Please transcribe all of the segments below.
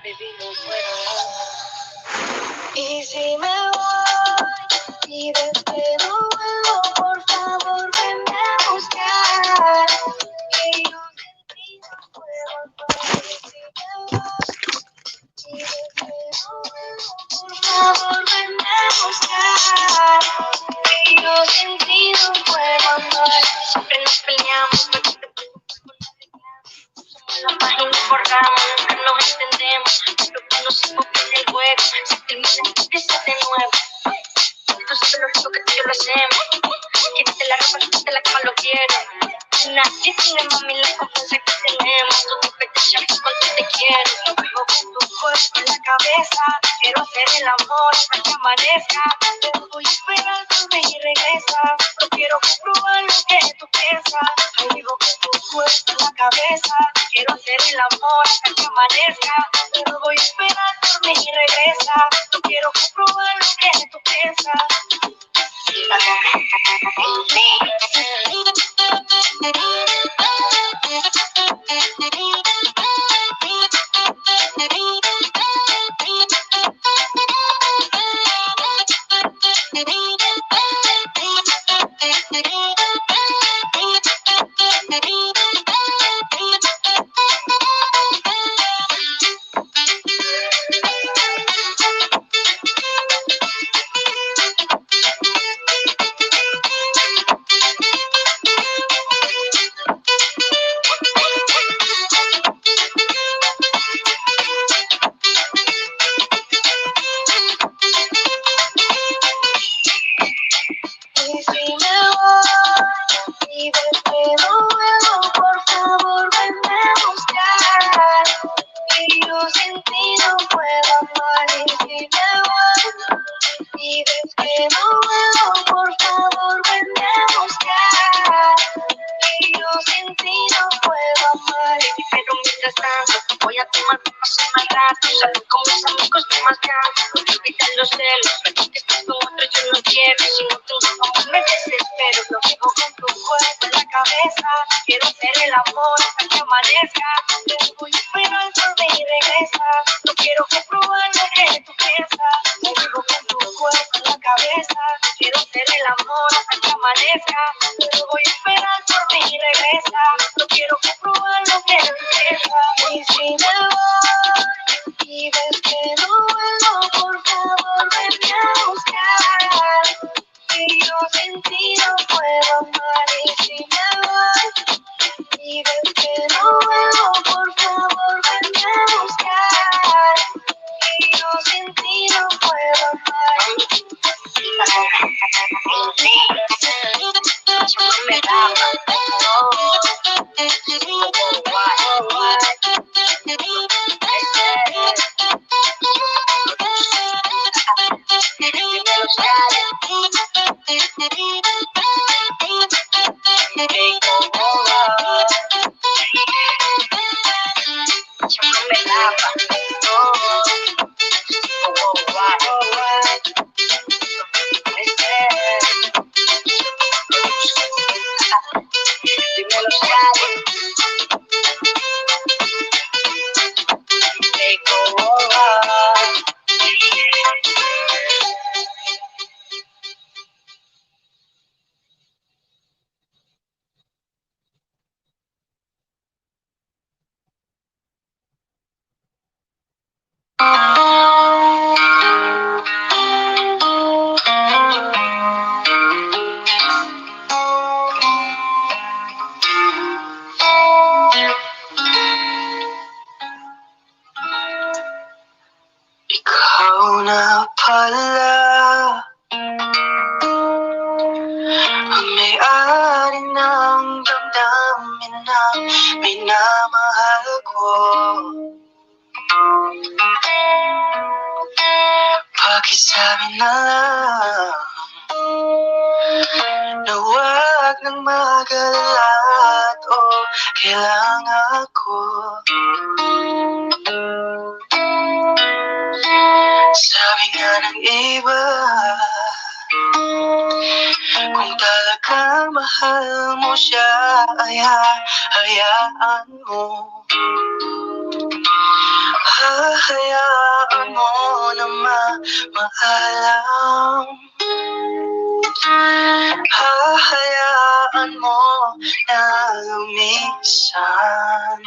baby, no puedo. Y si me voy y ves que no vuelvo, por favor venme a buscar. Que yo sin ti no puedo parar. Y si me voy y ves que no vuelvo, por favor venme a buscar. Que yo sin ti no puedo andar. Siempre nos peleamos, porque te preocupas con la reclamo. Somos la página y borramos, nunca nos entendemos. Pero conocemos bien el juego, si termina empieza de nuevo. Tú sabes lo rico que tú y yo lo hacemos. Quítate la ropa, quítate la cama, lo quiero. Nadie tiene, mami, la confianza que tenemos. Tú te pegas ya cuando te quiero. Lo veo con tu cuerpo en la cabeza. Quiero hacer el amor hasta que amanezca. Te voy a esperar, vuelve y regresa. No quiero comprobar lo que tú piensas. Ahí vivo con tu cuerpo en la cabeza. Quiero hacer el amor hasta que amanezca. Te voy a esperar, vuelve y regresa. No quiero comprobar lo que tú piensas. Voy a tomar pasar más rato, salir con mis amigos de más ganas, olvidar los celos, pero que estás con otro yo no quiero, si no tengo amor me desespero, lo vivo con tu cuerpo en la cabeza, quiero hacer el amor hasta que amanezca, te voy a esperar por mí y regresa, no quiero comprobar lo que tú piensas, lo vivo con tu cuerpo en la cabeza, quiero hacer el amor hasta que amanezca, te voy a esperar por mí y regresa, no quiero comprobar lo que tú piensas. Y si me voy y ves que no vuelvo, por favor venme a buscar. Que yo sin ti no puedo amar. Y si me voy y ves que no vuelvo, por favor venme a buscar. Que yo sin ti no puedo amar. Me daba, ikaw na pala ang may-ari ng damdamin na minamahal ko. Pakisabi na lang na huwag nang mag-alala at okay lang ako. Sabi nga ng iba, kung talagang mahal mo siya ay hayaan mo. Hahayaan mo na maalam. Hahayaan mo na lumisan.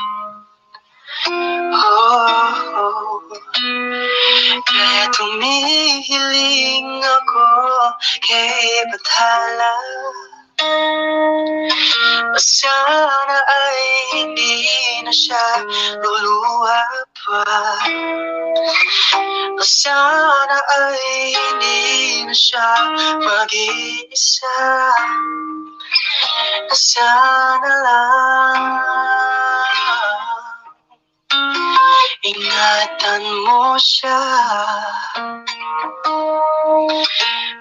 Kaya tumihiling ako kay Bathala. Sana ay hindi na siya luluha pa. Sana ay hindi na siya mag-iisa. Sana lang ingatan mo siya.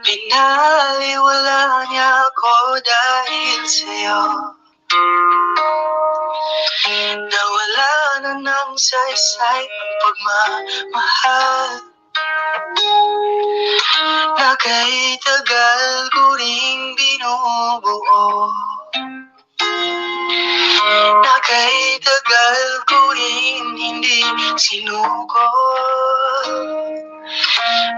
Pinaliwala niya ako dahil sa'yo. Nawala na ng saysay ang pagmamahal na kahit tagal ko ring binubuo. Na kahit tagal ko rin hindi sinuko.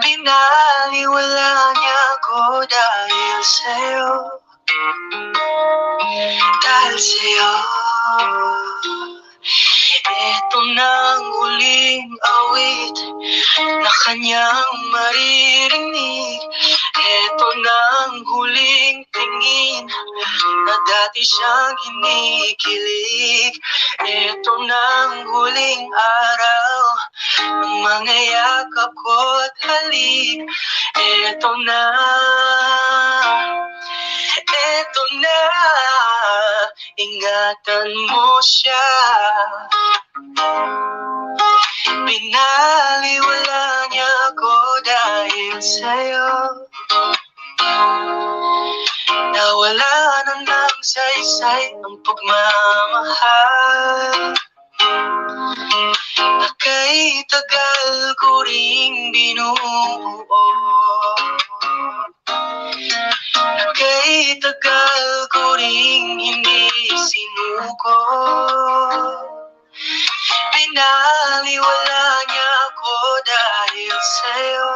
Pinaliwala niya ako dahil sa'yo. Dahil sa'yo. Ito nang huling awit na kanyang maririnig. Ito nang huling tingin na dati siyang kinikilig. Ito nang huling araw ng mga yakap ko't halik. Ito na, ingatan mo siya. Pinaliwala niya ako dahil sa'yo. Nawala na ng saysay ang pagmamahal na kahit tagal ko ring binubuo. Na kahit tagal ko ring hindi sinuko. Pinaliwala niya ako dahil sa'yo.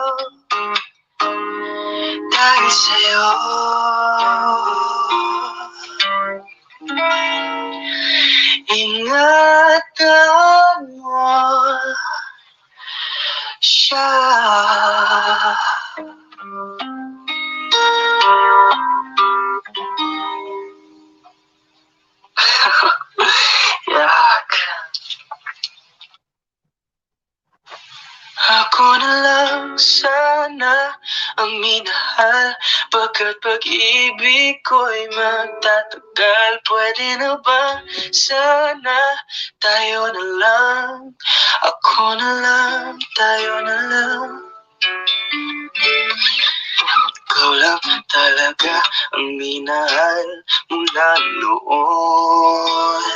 Dahil sa'yo. Ingatan mo siya. Yak. Ako na lang sana ang minahal, pagkat pag-ibig ko'y magtatagal. Pwede na ba sana tayo na lang? Ako na lang, tayo na lang. Ikaw lang talaga ang minahal mula noon.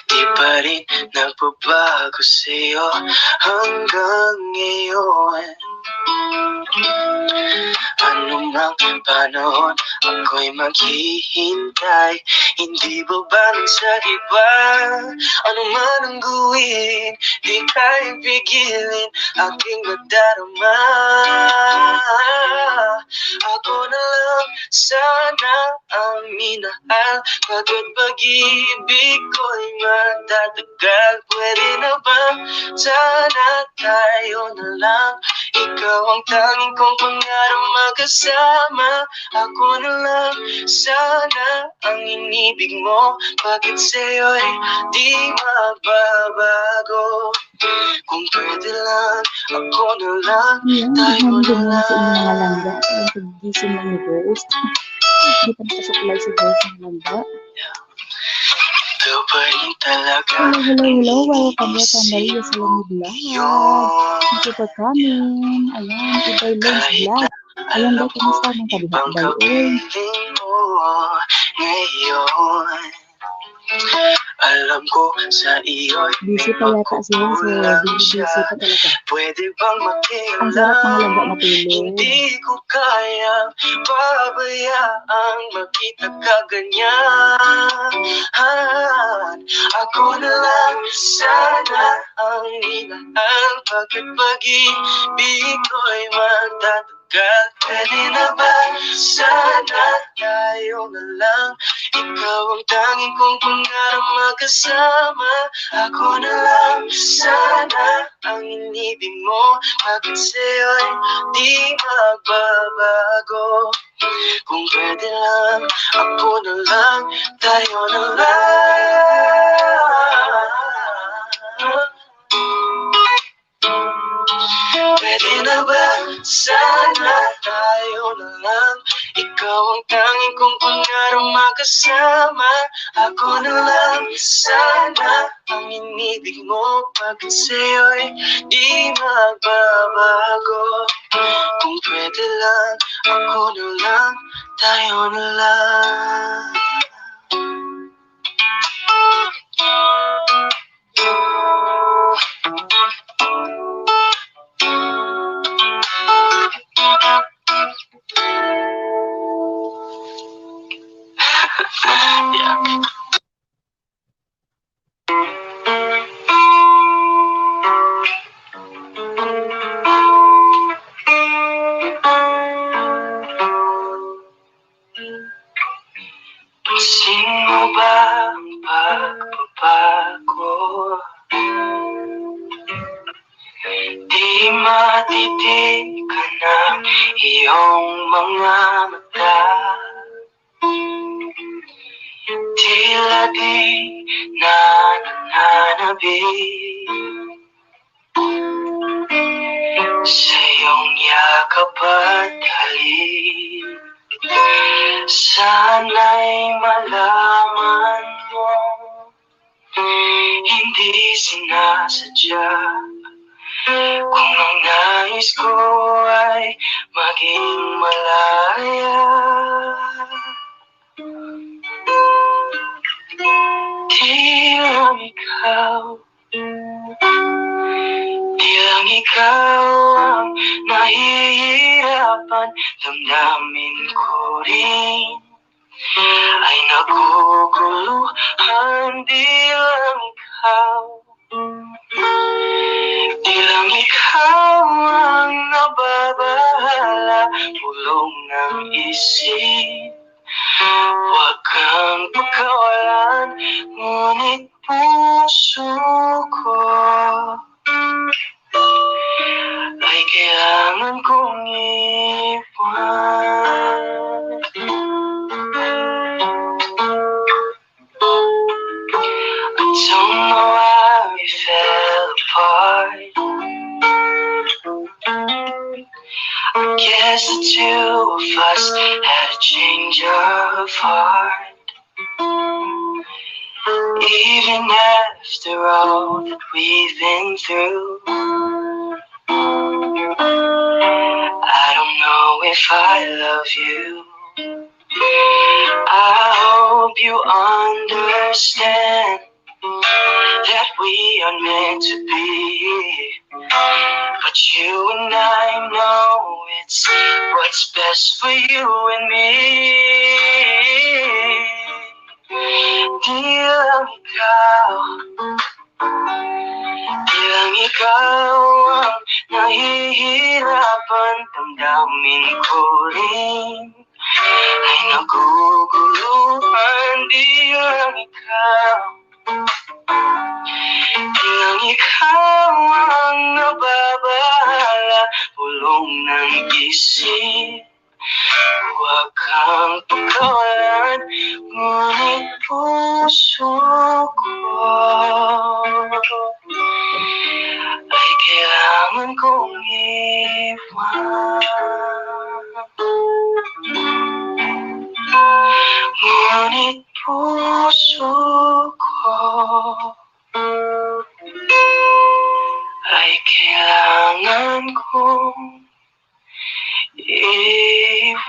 Di pa rin nagbabago sa'yo hanggang ngayon. Anumang panahon ako'y maghihintay. Hindi babalang sa iba. Ano man ang gawin, di kaya pigilin aking nadarama. Ako na lang sana ang minahal, pagkat pag-ibig ko'y matatagal. Pwede na ba sana tayo na lang? Ikaw ang tanging kong pangarap magkasama. Ako na lang sana ang inibig mo, bakit sa'yo'y di mababago? Kung pwede lang, ako na lang, tayo na lang. Sa inyong mga langga, ang pagising lang ni Ghost. Hindi pa nakasuklay si Ghost ng langga. Ikaw pa rin talaga. Hello, welcome back sa Maria Salami Vlog. Thank you for coming. Ayan, Ibay Lens Vlog. Ayan daw, kamusta ng kabihat Ibay? Ngayon Alam ko sa iyo'y Busy pa yata siya, so busy pa talaga. Pwede bang Ang sarap ng alaga makialam? matulog. Hindi ko kayang pabayaang makita ka ganyan. Ako na lang sana ang minahal, pagkat pag-ibig ko'y magtatagal. Pwede na ba sana tayo na lang? Ikaw ang tanging kong pangarap magkasama. Ako na lang sana ang inibig mo, bakit sa'yo'y di magbabago? Kung pwede lang, ako na lang, tayo na lang. Pwede na ba sana tayo na lang? Ikaw ang tanging kong pangarap magkasama. Ako na lang sana ang inibig mo, bakit sa'yo'y di magbabago? Kung pwede lang, ako na lang, tayo na lang. Yeah. Pansin mo ba ang pagbabago? Di matitigan ng iyong mga mata. Tila di nananabik sa iyong yakap at halik. Sana'y malaman mo, hindi sinasadya. Kung ang nais ko ay maging malaya, Tila ikaw ang nahihirapan. Damdamin ko rin ay naguguluhan. Di lang ikaw ang nababahala. Pulong ng isip, huwag kang pagkawalan. Ngunit puso ko ay kailangan kong iwan. I don't know how we fell apart. I guess the two of us had a change of heart. Even after all that we've been through, I don't know if I love you. I hope you understand that we are meant to be. But you and I know it's what's best for you and me. Di lang ikaw ang nahihirapan. Damdamin ko rin ay naguguluhan. Di lang ikaw ang nababahala. Pulong ng isip, huwag kang pagkawalan. Ngunit puso ko ay kailangan kong iwan. Ngunit puso ko ay kailangan kong iwan.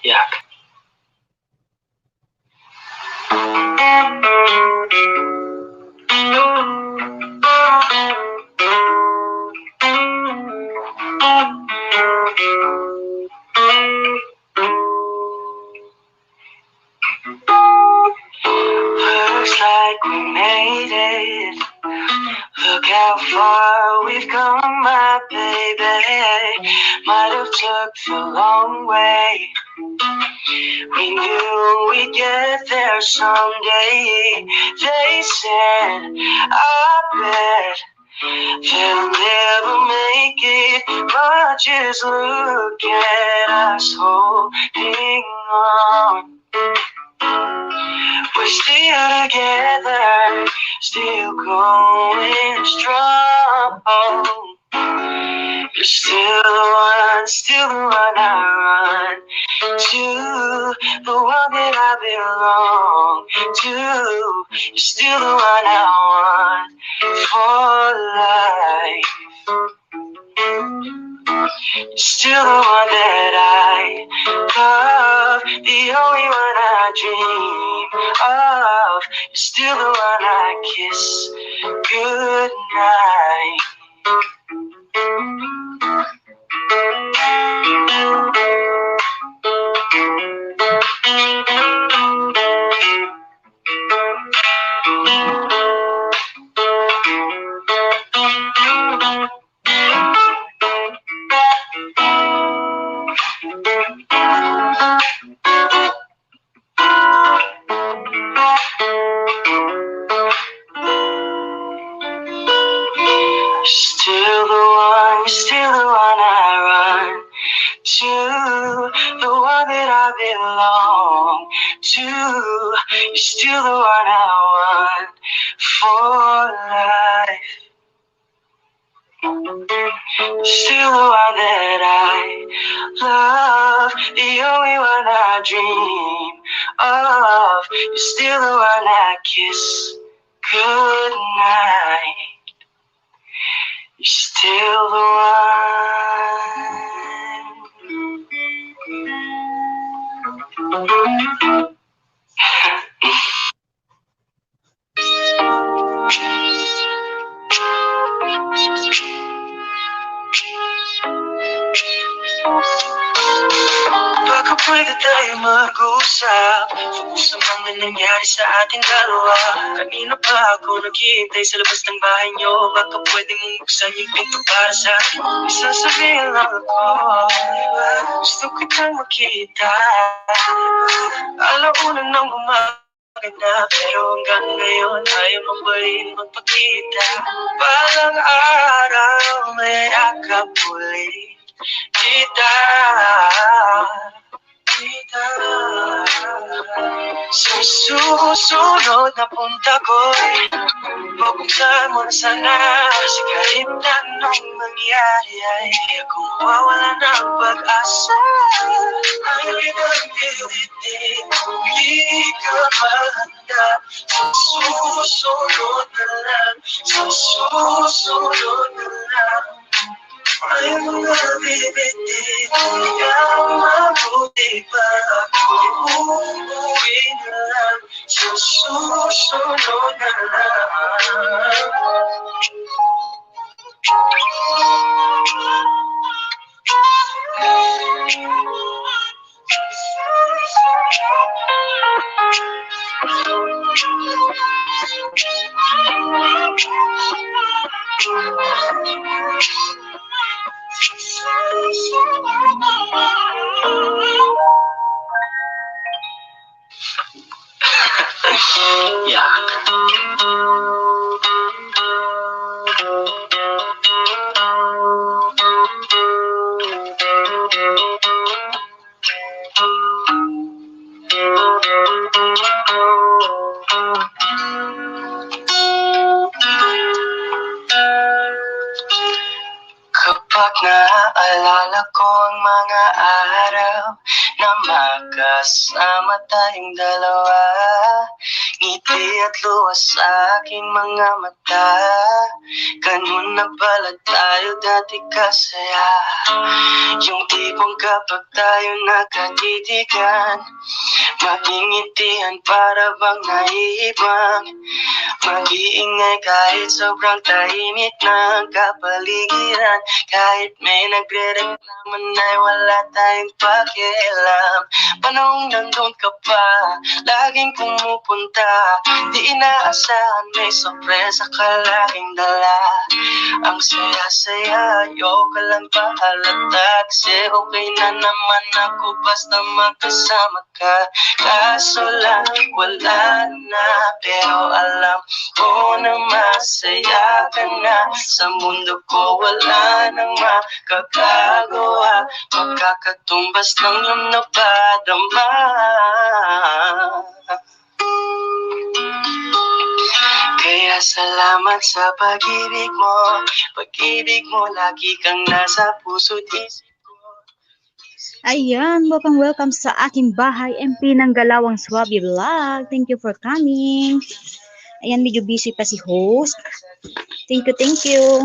Yak. Looks like we made it. Look how far we've come, my baby. Might have took the long way. We knew we'd get there someday. They said, I bet they'll never make it. But just look at us holding on. We're still together, still going strong. You're still the one I run to, the one that I belong to. You're still the one I want for life. You're still the one that I love, the only one I dream of. You're still the one I kiss goodnight. Still the one I run to, the one that I belong to. You're still the one I want for life. You're still the one that I love, the only one I dream of. You're still the one I kiss goodnight. You're still the one. Baka pwede tayo mag-usap tungkol sa mga nangyari sa ating dalawa. Kanina pa ako naghihintay sa labas ng bahay nyo. Baka pwede mong buksan yung pinto para sa akin. Isasabihin lang ako, gusto kitang makita. Alauna nang gumaganda, pero hanggang ngayon ayaw mo pa rin magpakita. Balang araw may akap ulit kita. Sa susunod na punta ko'y bubuksan mo na sana. Kasi kahit anong mangyari ay ako mawawala ng pag-asa. Ayaw kitang pilitin kung di ka mahanda. Sa susunod na lang, sa susunod na lang. Ayaw mo na bibitin, ikaw mabuti pa ako. Uuwi na lang, sa susunod na lang. Pag naaalala ko ang mga araw na magkasama tayong dalawa, ngiti at luha sa aking mga mata, ganun na pala tayo dati kasaya. Yung tipong kapag tayo nagkatitigan, magingitihan para bang naiibang, mag-iingay kahit sobrang tahimik ng kapaligiran, kahit may nagre-reklaman ay wala tayong pakialam. Panahong nandun ka pa, laging pumupunta, di inaasahan may sorpresa ka laging dala. Ang saya-saya, ayoko lang pahalata, kasi okay na naman ako basta magkasama ka. Kaso lang wala na, pero alam ko na masaya ka na. Sa mundo ko wala nang makakagawa, magkakatumbas ng iyong napadama. Kaya salamat sa pag-ibig mo, lagi kang nasa puso't isip ko. Ayan, welcome sa aking bahay, MP ng Galawang Swabe Vlog. Thank you for coming. Ayan, medyo busy pa si host. Thank you.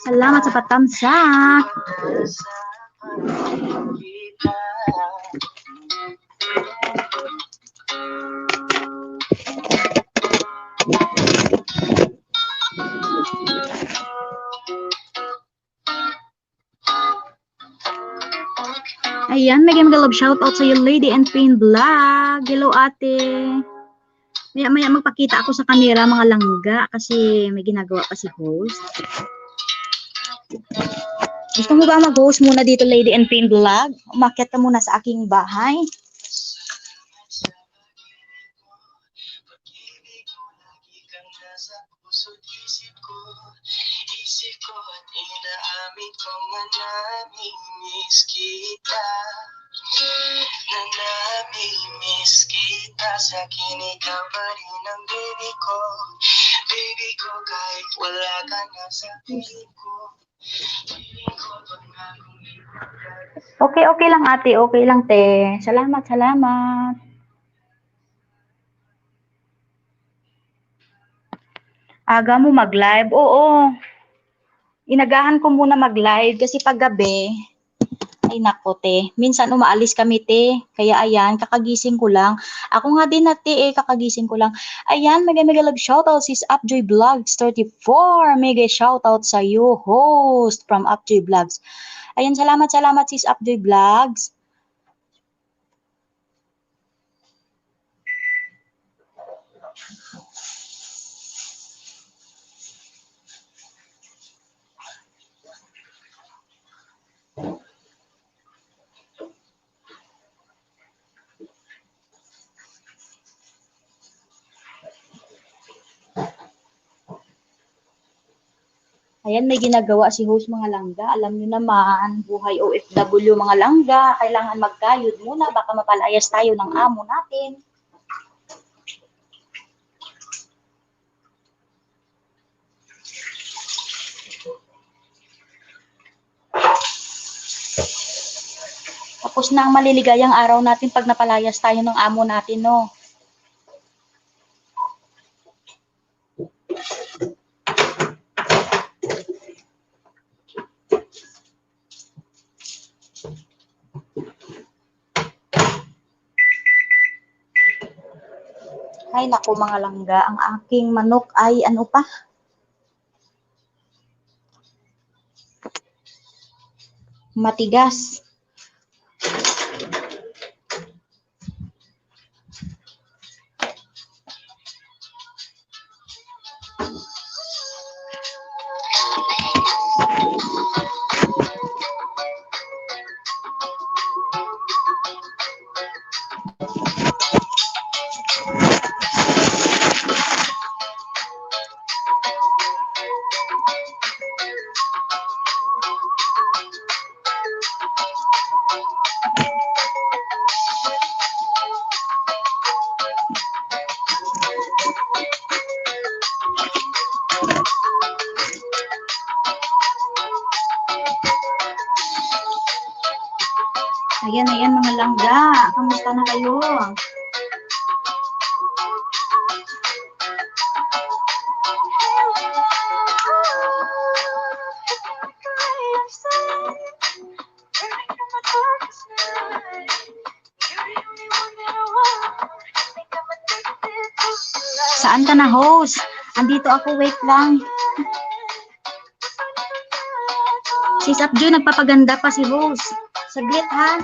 Salamat sa patamsak. Ayan, mega love shoutout sa iyo, Lady and Pain Vlog. Hello, ate. Maya magpakita ako sa camera, mga langga, kasi may ginagawa pa si host. Gusto mo ba mag-host muna dito, Lady and Pain Vlog? Umakyat ka muna sa aking bahay. Isip ko at inaamin ko nga namimiss kita, na namimiss kita. Sa akin ikaw pa rin ang baby ko, kahit wala ka na sa piling ko. Okay lang, ate, okay lang, te. Salamat. Aga mo mag-live? Oo. Inagahan ko muna mag-live kasi pag gabi, ay nako, te. Minsan umaalis kami, te. Kaya ayan, kakagising ko lang. Ako nga din na, te, kakagising ko lang. Ayan, mega love shoutout sis Upjoy Vlogs 34. Mega shoutout sa iyo, host from Upjoy Vlogs. Ayan, salamat sis Upjoy Vlogs. Ayan, may ginagawa si host, mga langga. Alam nyo naman, buhay OFW, mga langga. Kailangan magkayod muna, baka mapalayas tayo ng amo natin. Tapos na ang maliligayang araw natin pag napalayas tayo ng amo natin, no? Ay, naku, mga langga, ang aking manok ay ano pa? Matigas. Ayan mga langga. Kamusta na kayo? Saan ka na, host? Andito ako, wait lang. Si Sapjo, nagpapaganda pa si host. Saglit, ha?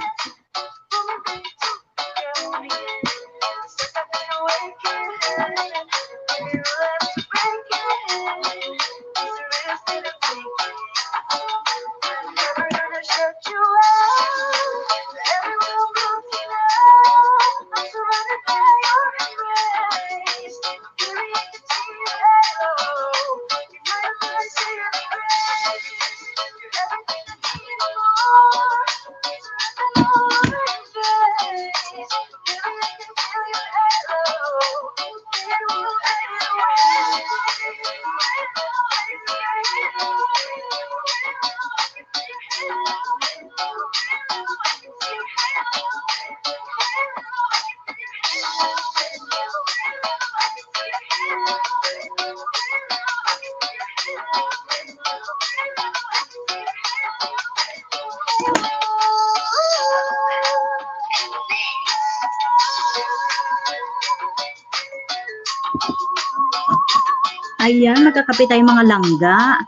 Ayan, magkakape tayo mga langga.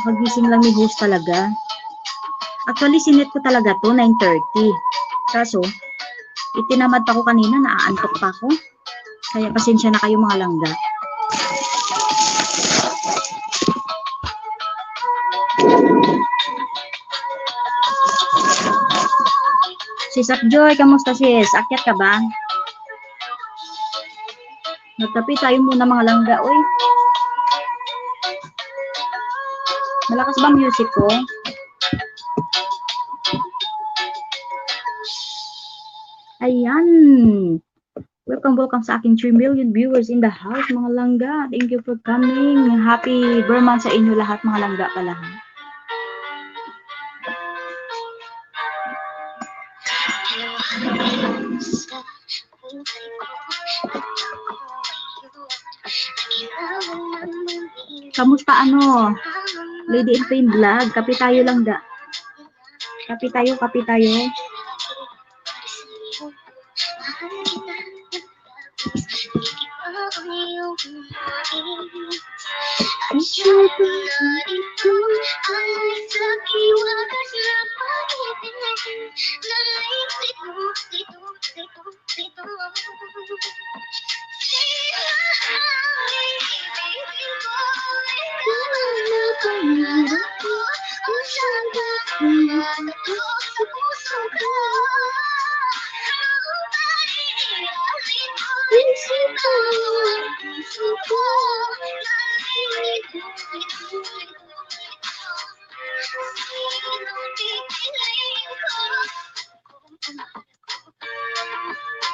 Magising lang ni host talaga. Actually, sinet ko talaga to 9:30. Kaso, itinamad pa ko kanina, naaantok pa ako. Kaya pasensya na kayo mga langga. Si Sapjoy, kamusta sis? Akyat ka ba? Magkape tayo muna mga langga, oy. Malakas ba music ko? Ayan. Welcome sa aking 3 million viewers in the house, mga langga. Thank you for coming. Happy Burman sa inyo lahat, mga langga pala. Kamusta ano? Lady in Pain Vlog. Kape tayo langga. Kape tayo.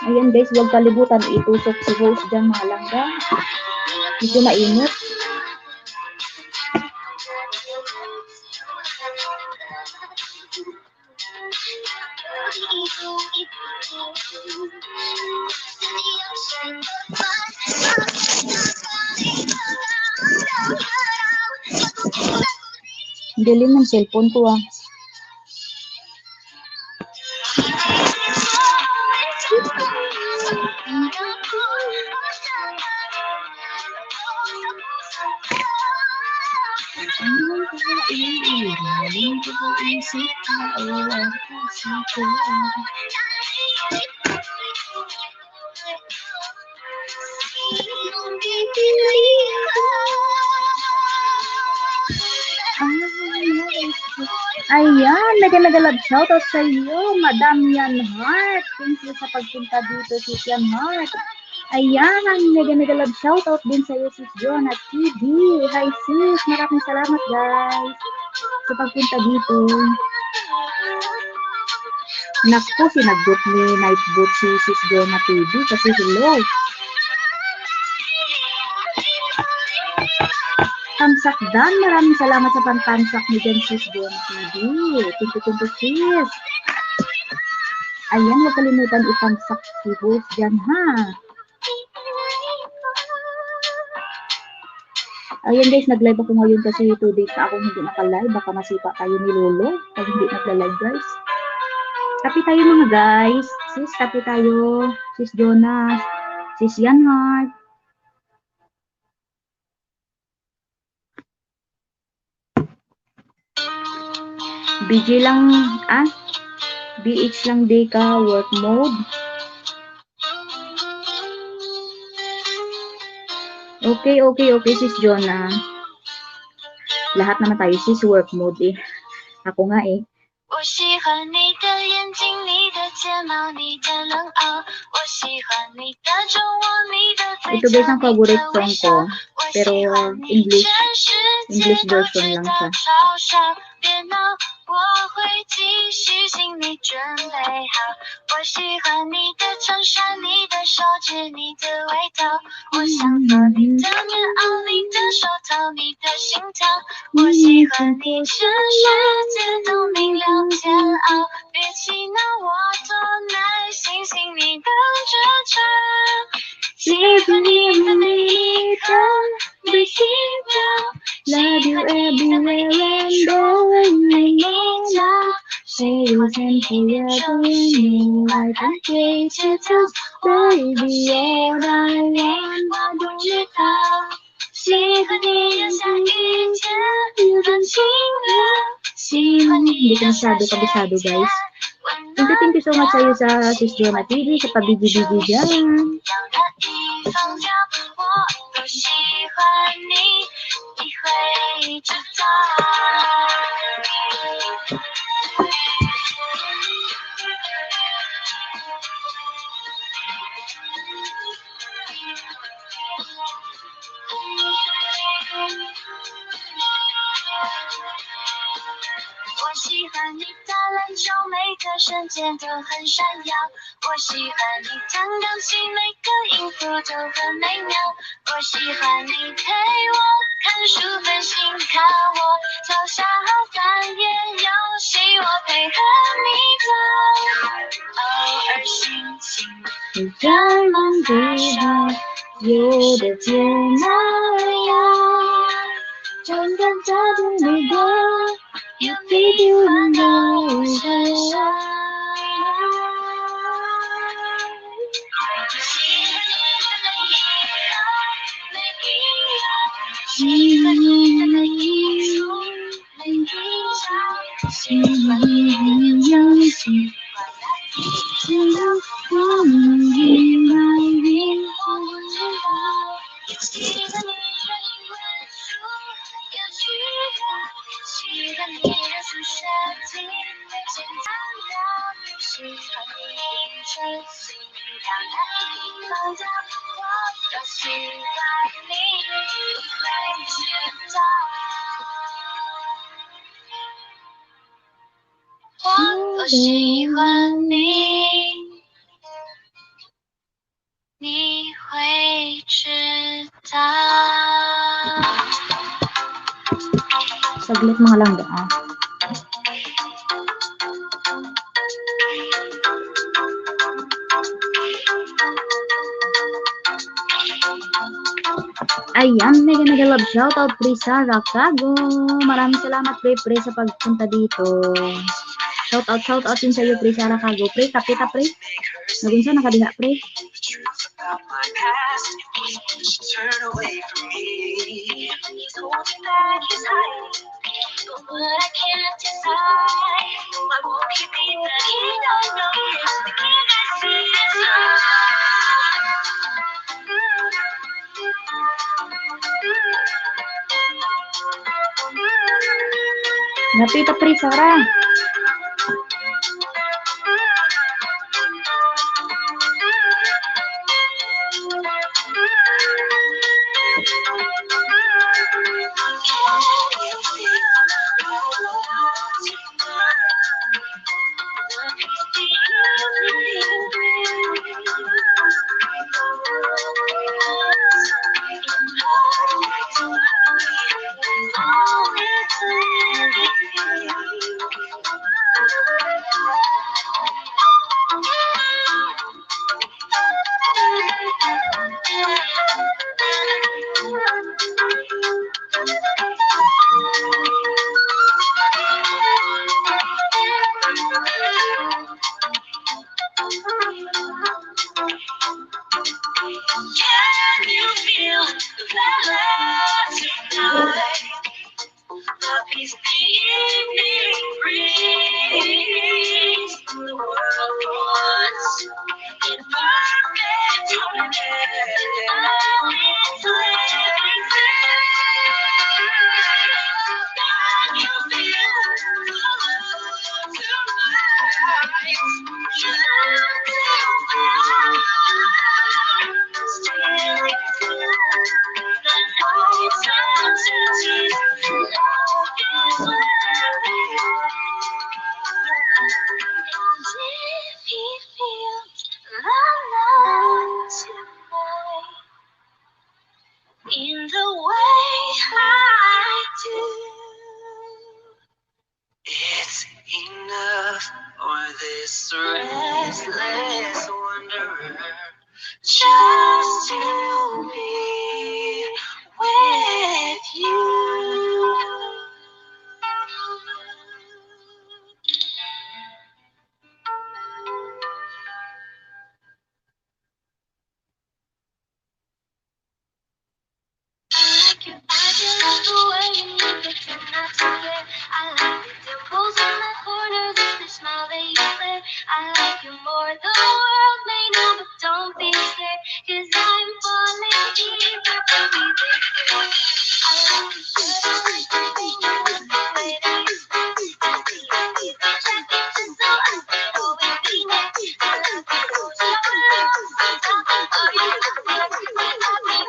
Ayan guys, huwag kalibutan itusok si host dyan mga langga. Medyo mainit. Dilim ng cellphone ko ah. Ayan, nagalab shoutout sa iyo, Madam Yan Heart. Thank you sa pagpunta dito, Sis Yan Heart. Ayan, nagalab shoutout din sa iyo, Sis Jonah TV. Hi sis, maraming salamat guys sa pagpunta dito. Naku, sinagot ni Nightbot si Sis Jonah TV kasi hello. Tamsak Dan, maraming salamat sa pantamsak ni Sis Jonah TV. Thank you sis. Ayan, huwag kalimutan ipangsak si host dyan, ha? Ayan guys, nag-live ako ngayon kasi 2 days na akong hindi naka-live. Baka masipa tayo ni Lolo pag hindi nagla-live guys. Tapi tayo mga guys. Sis, tapi tayo. Sis Jonas. Sis Yanhart. BG lang, BH lang day ka, work mode. Okay, sis Jonah. Lahat naman tayo sis, work mode eh. Ako nga eh. Ito guys ang favorite song ko. Pero English version lang siya. 我会继续心理准备好，我喜欢你的衬衫，你的手指，你的味道，我想做你的棉袄，你的手套，你的心跳，我喜欢你全世界都明了煎熬，别气恼我多耐心，请你等着瞧，喜欢你的每一刻，每一秒。Love you everywhere and always say you can forever in I can't wait to tell baby all I want 我不知道喜欢你的下雨天很清凉喜欢你的夏天 guys. Thank you so much sa'yo sa Sis Jonah TV, sa pabigi-bigi dyan. 我喜欢你你会知道我喜欢你打篮球每个瞬间都很闪耀我喜欢你弹钢琴每个音符都很美妙我喜欢你陪我看书分心看我跳下翻页游戏我配合你走偶尔心情你在梦里吧有的天那样真的在这里的You feel like no one 喜欢你的每一处每一角喜欢你的样子只有我们依赖灵魂知道喜欢你的英文书有趣的喜欢你的宿舍听简单的喜欢你真心让爱放掉我都喜欢你会知道我都喜欢你你会知道 Saglit mga langga Ayan, mega love shoutout pre sa Rakago. Maraming salamat pre sa pagpunta dito. Shoutout din sa iyo pre sa Rakago. Pre, kapita pre. Nagunsa nakadiha pre. Napita pre Sarah. In the way I do. It's enough for this restless wanderer Just to be with you. I like your eyes, I love the way you move it, you're not to care. I like the dimples in the corners of the smile that you play. I like you more, the world may know, but don't be scared, 'cause I'm falling deeper, baby, baby. I like the shirt, I like the thing, I love the way that you smile. I see you with the jacket, just so I could always be next. I love you so shallow, sometimes all you do is make me happy.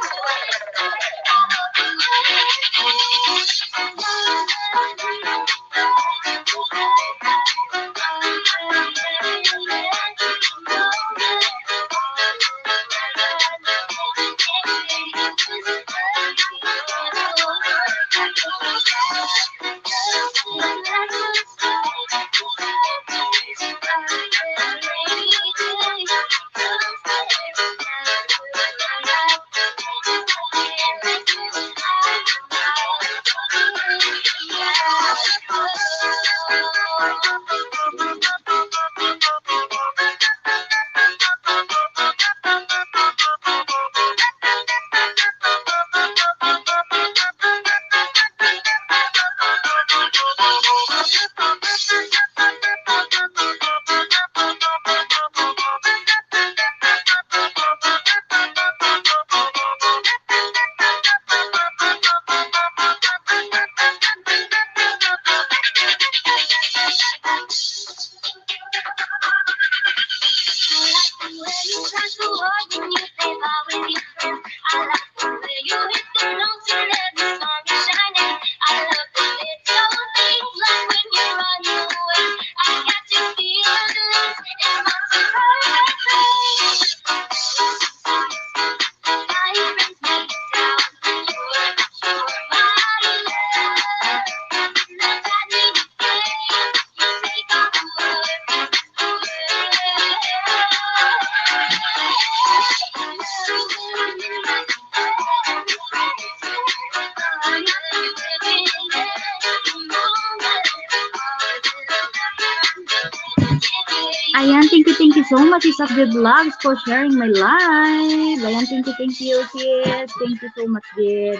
Ayan, thank you so much, Is of the Vlogs, for sharing my live. Ayan, thank you, kids. Thank you so much, kid.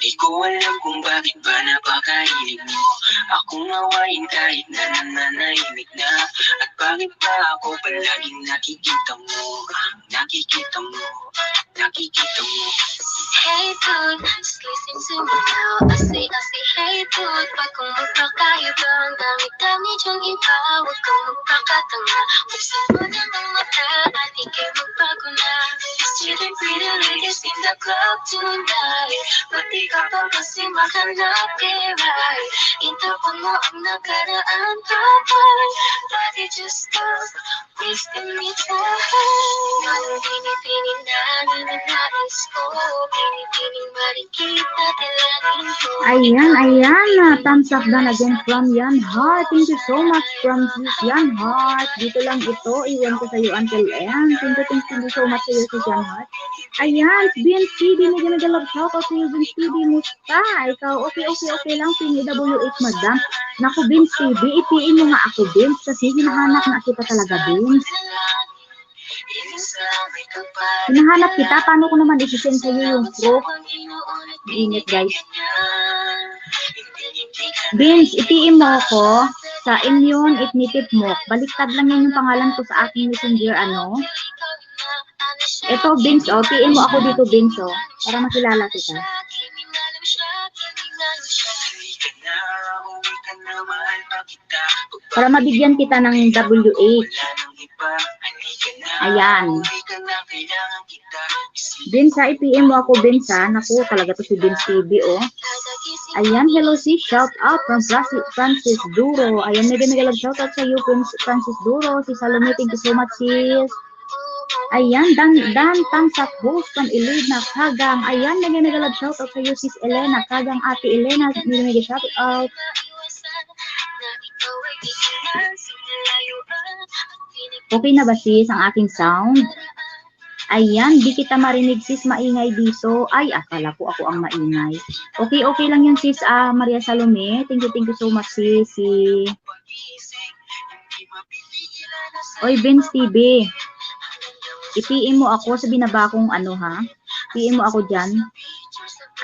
Di ko alam kung bakit ba napakahilig mo akong awayin kahit na nananahimik na. At bakit ba ako palaging nakikita mo, nakikita mo, nakikita mo. Hey dude, just listen to me now. I say, hey dude, pag kung magpakaiba ang dami-dami diyang iba, huwag kang magpakatanga. Buksan mo na ang mata at ikay magbago na. Straight looking pretty ladies in the club tonight. Pati ka pa kasi mahanap right. Interpon mo ang nakaraan kapag body just stop wasting me time. Ang pinipiling na ninanais ko, pinipiling marikita talangin ko. Ayan, thumbs up dan again from Yan Heart. Thank you so much from Sis Yan Heart. Dito lang ito, iwan ko sa'yo until end. Thank you so much sa'yo, Sis Yan Heart. Ayan, Vince CD, nag-love shoutout sa'yo, Vince CD, musta? Ikaw, okay lang, PWH madam. Naku, Vince CD, ipiin mo nga ako, Vince, kasi hinahanap na kita talaga, Vince. Hinahanap kita, paano ko naman isisend sa'yo yung proof? Init, guys. Vince, ipiin mo ako sa Immune Ignitip mo. Baliktad lang yan yung pangalan ko sa aking messenger, ano. Ito, Vince, oh. Ipiin mo ako dito, Vince, oh. Para makilala kita. Para mabigyan kita ng WH. Ayan. Vince, ha, ipiin mo ako, Vince, ha. Naku, talaga to si Vince TV, oh. Ayan, hello sis, shout out from Francis Duro. Ayan, nag-love shout out sa iyo, Francis Duro. Si Salome, thank you so much, sis. Ayan, Dan Tamsak host from Elena Kagang. Ayan, nag-love shout out sa iyo, sis Elena Kagang, ate Elena, nag-shout out. Okay na ba sis ang aking sound? Ayan, di kita marinig sis, maingay dito. Ay, akala ko ako ang maingay. Okay lang yun sis, Maria Salome. Thank you so much sis. Oy, Vince TV. Ipiin mo ako sa binaba kong ano ha. Ipiin mo ako dyan.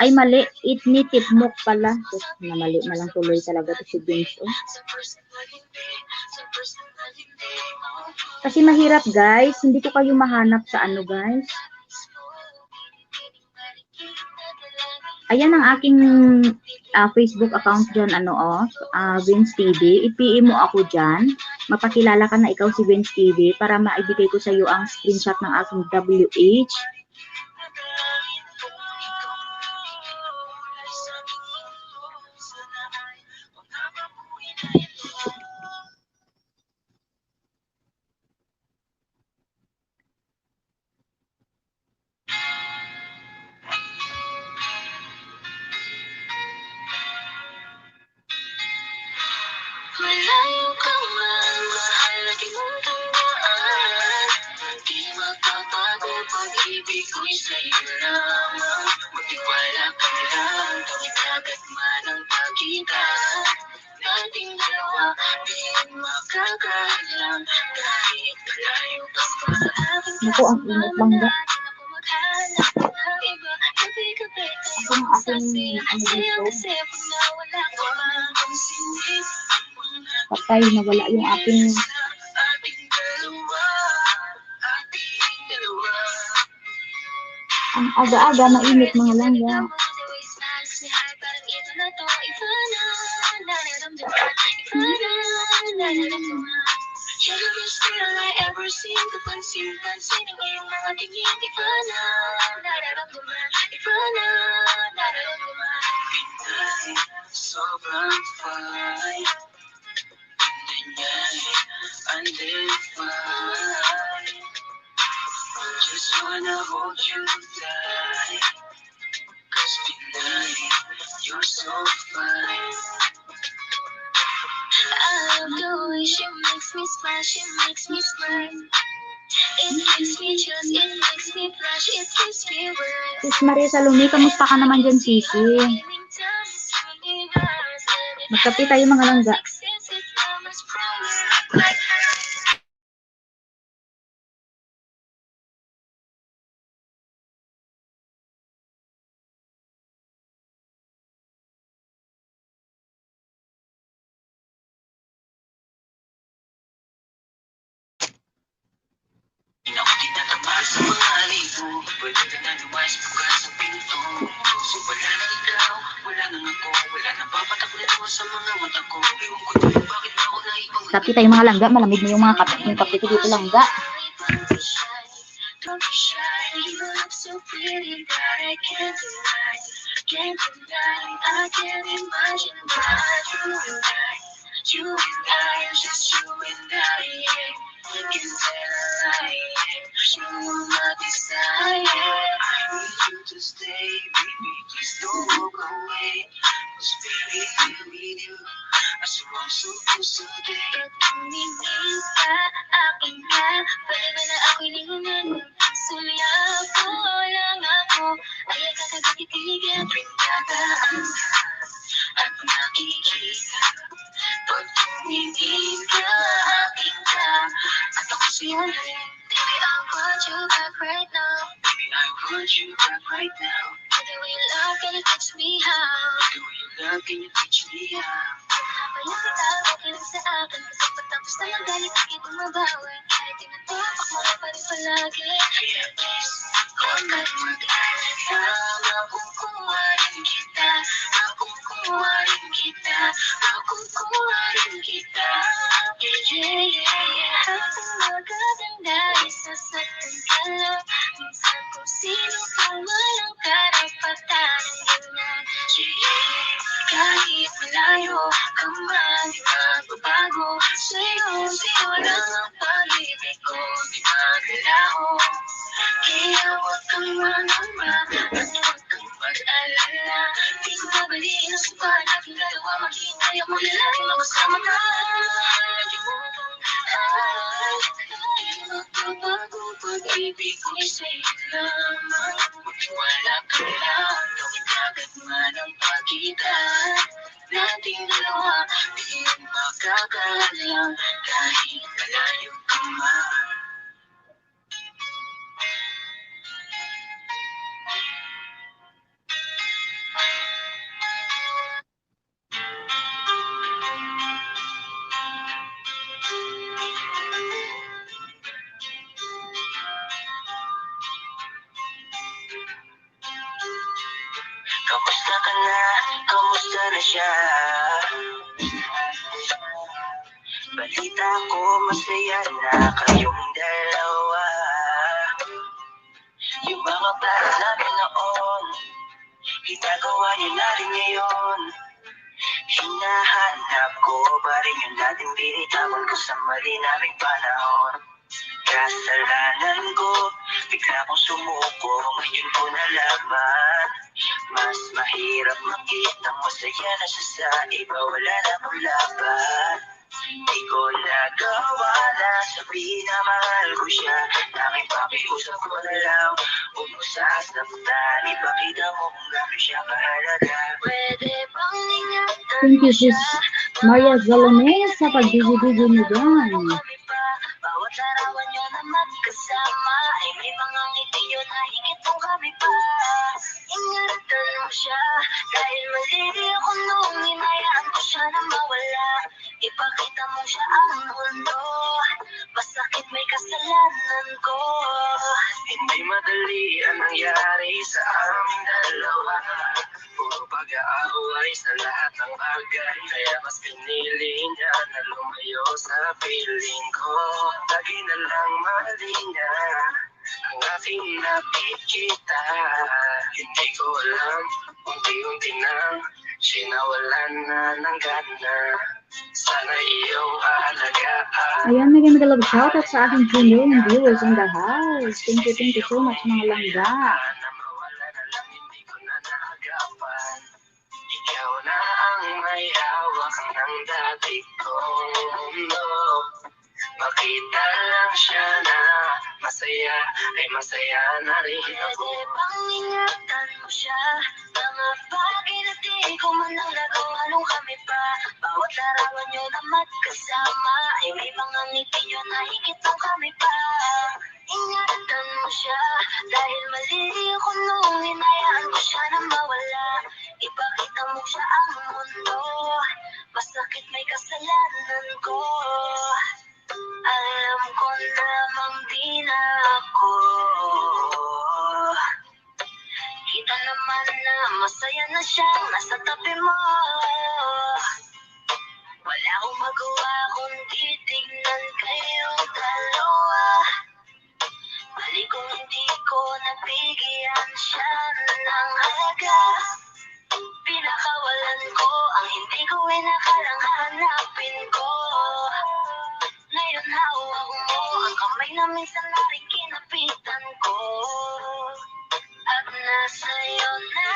Ay, mali. Ignitip mo pala. Mali na lang tuloy talaga to si Vince. Oh. Kasi mahirap guys, hindi ko kayo mahanap sa ano guys. Ayan ang aking Facebook account dyan, ano Vince TV. ipiin mo ako dyan. Mapakilala ka na ikaw si Vince TV para maibigay ko sa iyo ang screenshot ng aking WH. Malayo ka man, mahal na di mong tandaan. Di magpapago pag-ibig ko'y sa'yo lamang. Magtiwala ka lang, tawid agad man ang pagkita. Nating dalawa, di makakalang. Kahit malayo ka pa sa aking Naku, ang init lang ba? Ito ang aking dito. Patay, nawala yung aking ang aga-aga, mainit mga langga. Sobrang fine. Undefined. Just wanna hold you tight. 'Cause tonight you're so fine. I love the way she makes me smile, she makes me smile. It gives me chills, it makes me blush, it gives me words. Sis Maria Salome, kamusta ka naman dyan, sisi? Magkape tayo mga langga. Ako tinatamaan sa mga libo. Pwede ka na lumayas bukas sa pinto. So wala na ikaw, wala nang ako. Wala nang papatak na ito sa mga mata ko. Ewan ko din bakit ako na ibang Kape tayo mga langga, malamig na yung mga kape. Yung kape ko dito langga. Don't be shy, you look feeling that I can't deny, can't deny. I can't imagine that you and I are just you and I. You can tell a lie, you are my desire. I need you to stay, baby, please don't walk away. Cause baby, I need you as one so puso day. Pag tumingin ka, akin na, pwede ba na ako'y lingunin? Sulyap ko lang ako, ay kagagititigil. Pagkataan at nakikita, pag tumingin ka, akin ka, at ako siya rin. Baby, I want you back right now. Baby, I want you back right now. The way you love, can you teach me how? The way you love, can you teach me how? Napayang kita, okay lang sa akin. Kasi pagtapos na ng galit, hindi bumabawi. Kahit tinatapak mo pa rin palagi. Kaya please, huwag ka mag-alala. Makukuharin kita, makukuharin kita, makukuharin kita. Yeah, yeah, yeah, yeah. Ating magaganda, isasaktan ka lang. Minsan kung sino pang walang karapatan ang ganyan. Yeah, kahit malayo ka man, di magbabago. Sa'yo lang ang pag-ibig ko, di magalaho. Kaya huwag kang mangamba, at huwag kang mag-alala. Di ko babaliin ang sumpah natin dalawa, maghihintay ako lalaki na kasama ka. Di magbabago pag-ibig ko'y sa'yo lamang. Magtiwala ka lang, gawin agad man ang pag-ikan nating dalawa. Di magkakalang kahit malayo ka man. Kamusta ka na? Kamusta na siya? Balita ko masaya na kayong dalawa. Yung mga plano namin noon, ginagawa niyo na rin ngayon. Hinahanap ko pa rin yung dating binitawan ko sa mali naming panahon. Kasalanan ko, bigla kong sumuko, ngayon ko nalaman. Mas mahirap makita masaya na siya sa iba, wala na akong laban. Di ko nagawa na sabihin na mahal ko siya. Tanging pakiusap ko na lang, huwag mo sasaktan. Ipakita mo kung gano'n siya kahalaga. Pwede bang ingatan Thank mo you, siya? Sis Maria Zalone, sa pagbibigay mo dyan. Bawat larawan nyo na magkasama ay may mga ngiti nyo na higit kung kami pa. Ingatan mo siya dahil mali ako nung hinayaan ko siya na mawala. Ipakita mo siya ang mundo, masakit may kasalanan ko. Hindi madali ang nangyari sa aming dalawa. Puro pag-aaway sa lahat ng bagay, kaya mas pinili niya na lumayo sa piling ko. Lagi na lang mali niya ang aking nakikita. Hindi ko alam, unti-unti nang sinawalan na ng gana. Sana iyong alagaan. Ayan, may love shoutout sa ating 2 million viewers in the house. Thank you so much mga langga. Na mawala na lang, hindi ko na naagapan. Ikaw na ang may hawak ng dati kong mundo. Makita lang siya na masaya, ay masaya na rin ako. Pwede bang ingatan mo siya? Mga bagay na di ko man lang nagawa nung kami pa. Bawat larawan nyo na magkasama ay may mga ngiti nyo na higit nung kami pa. Ingatan mo siya dahil mali ako nung hinayaan ko siya na mawala. Ipakita mo siya ang mundo, masakit may kasalanan ko. Alam ko namang di na ako. Kita naman na masaya na siyang nasa tabi mo. Wala akong magawa kundi tignan kayong dalawa. Mali kung hindi ko nabigyan hindi ko inakalang hahanapin ko. Ngayon hawak mo ang kamay na minsan na rin kinapitan ko. At nasa'yo na.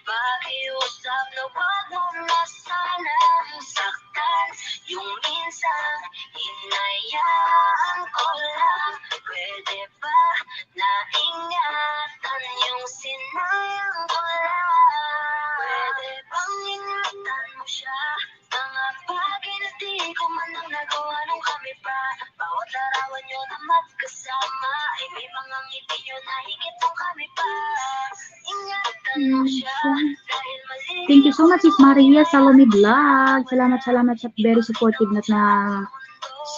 Pakiusap na wag mo na sanang saktan. Yung minsan, hinayaan ko lang. Pwede ba na ingatan yung sinayang ko lang? Pwede bang ingatan mo siya? Mga bagay na di ko man ang nagawa nung kami pa. Bawat larawan nyo na magkasama ay may mga ngiti nyo na higit nung kami pa. Ingatan mo siya dahil mali. Thank you so much, Sis Maria Salome Vlog. Salamat sa very supportive na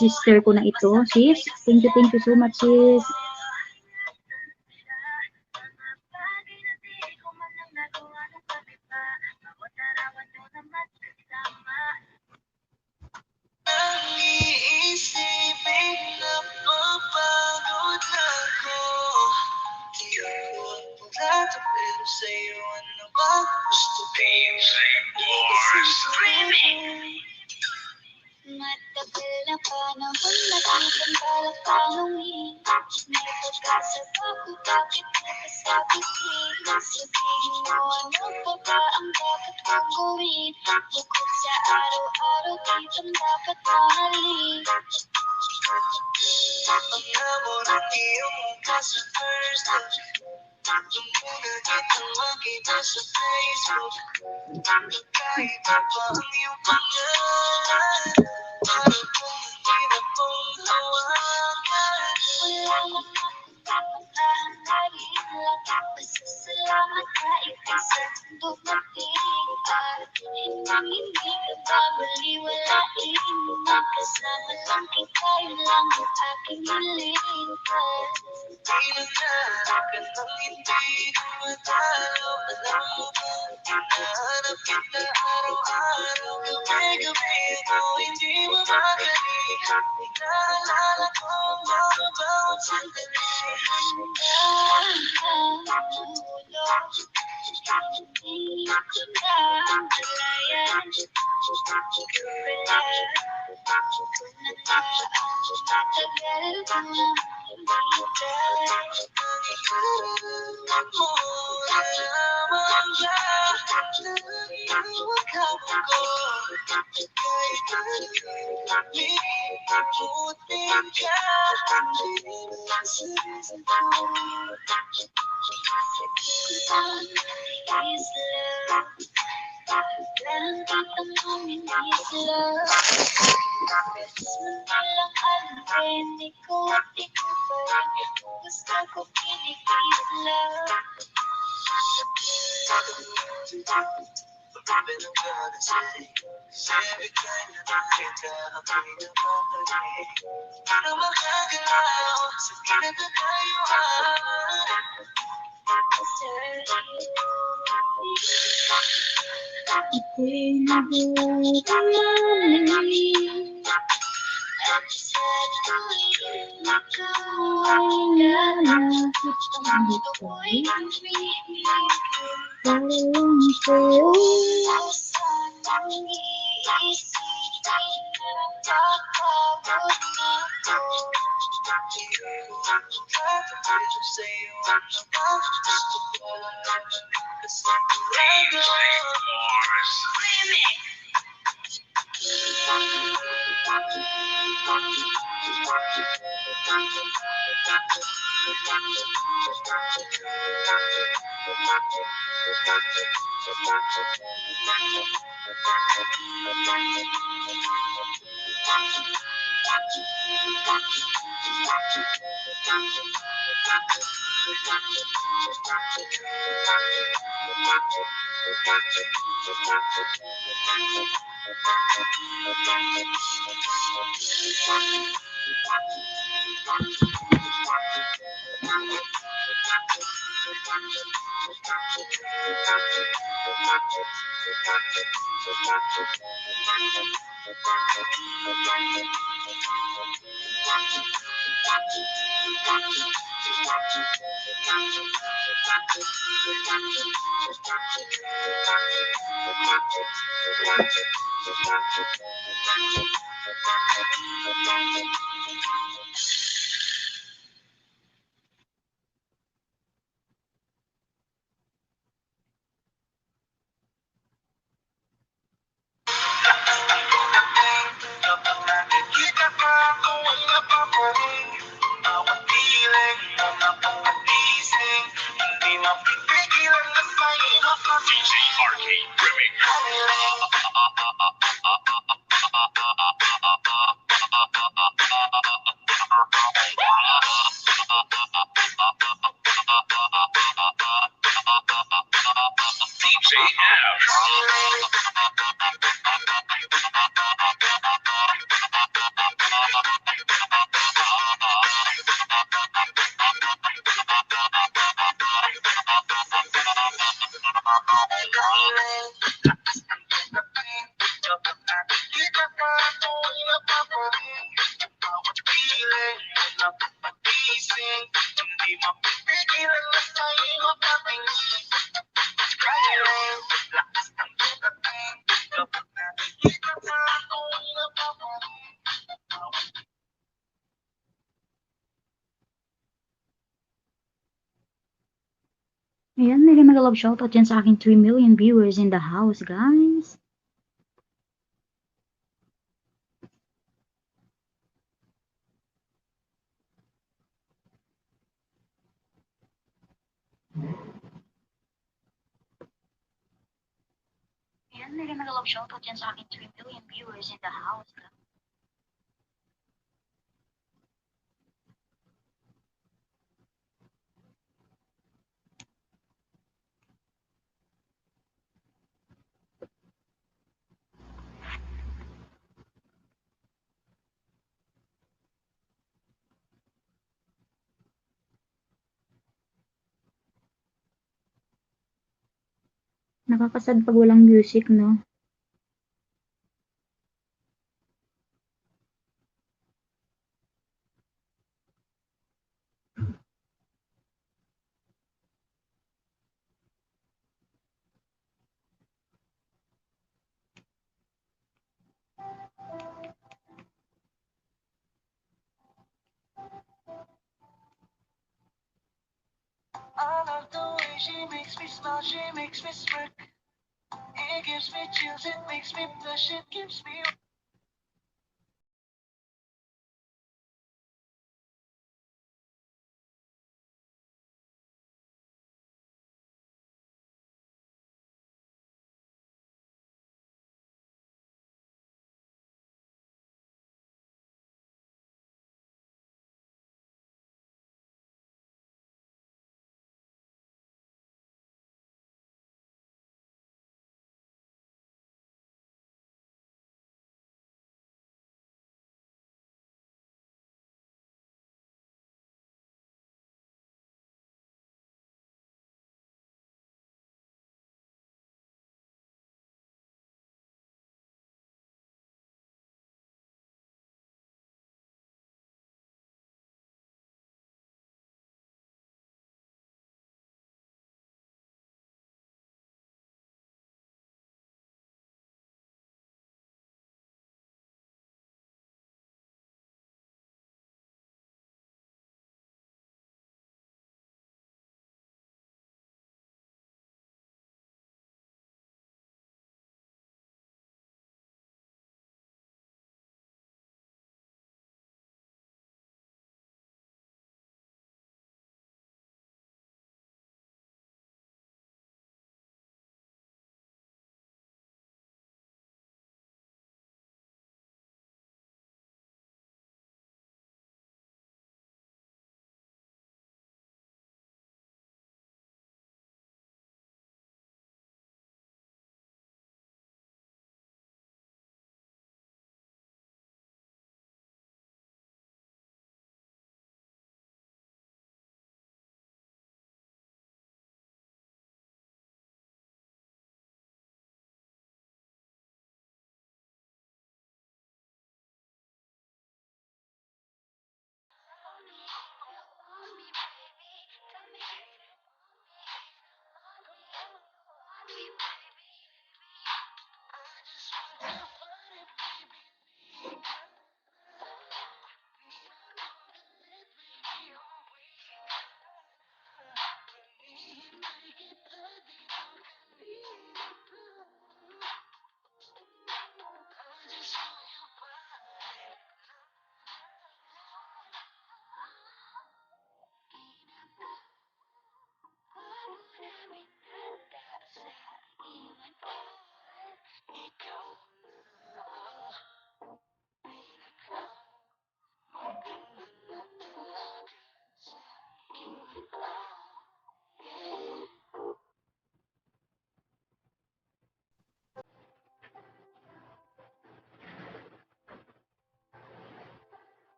sister ko na ito, sis. Thank you so much, sis. Ang iisipin na papagod ako. Ikaw ang paglato pero sa'yo ano ba gusto ko? Matagal na panahon nakitang balak tanungin. May pag-asa ba kung bakit nakasabitin? Sabihin mo ano pa ba ang dapat kong gawin? Bukod sa araw-araw kitang dapat mahalin. Ang amor ang iyong mukha sa first look. Nung muna kitang makita sa Facebook. Nakaiba pa ang iyong pangalan. Para kung hindi na kong hawakan. Wala naman dapat hahanapin lang. Pasasalamat na ibig sa dumating. At hindi ka babaliwalain. Magkasama lang kita, yun lang ang aking hiling. Di na naharap ka nang hindi dumatalo. Alam mo ba, hinahanap kita araw-araw. Gabi-gabi ako hindi mamadali. Inaalala ko ang mga bawat sandali. Kapag nakikita ka ko ay napapaling, bawat piling mo na pagkagising, hindi mapipigilan na sa'yo makapiling. DJ Arcade Remix. DJ F. Kapag nakikita ka ko ay napapaling, bawat piling mo na pagkagising, hindi mapipigilan na sa'yo makatingin. Skyline, lakas ng dating, kapag nakikita ka ko ay napapaling. Ayan, mega mega love shoutout dyan sa aking 3 million viewers in the house, guys. Ayan, mega mega love shoutout dyan sa aking 3 million viewers in the house, guys. Nakakasad pag walang music, no? I love the way she makes me smile, she makes me smirk. It gives me chills, it makes me blush, it gives me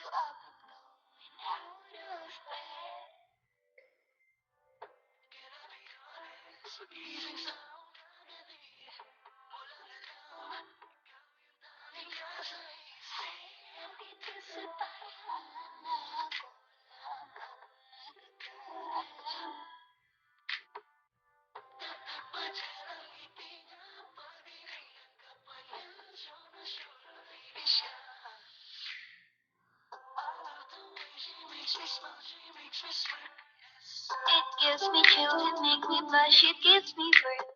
you up and going out of bed. Can I be honest? Pagising sa umaga wala na lang ikaw yung tanging nasa isip. Dito sa tahanan ako lang ang nagkakalam. Tatapatan ang ngiti niya pag-iringan ka pa niya. Sure na baby siya. I love the way she makes me smile, she makes me smirk. It gives me chills, it makes me blush, it gives me birth.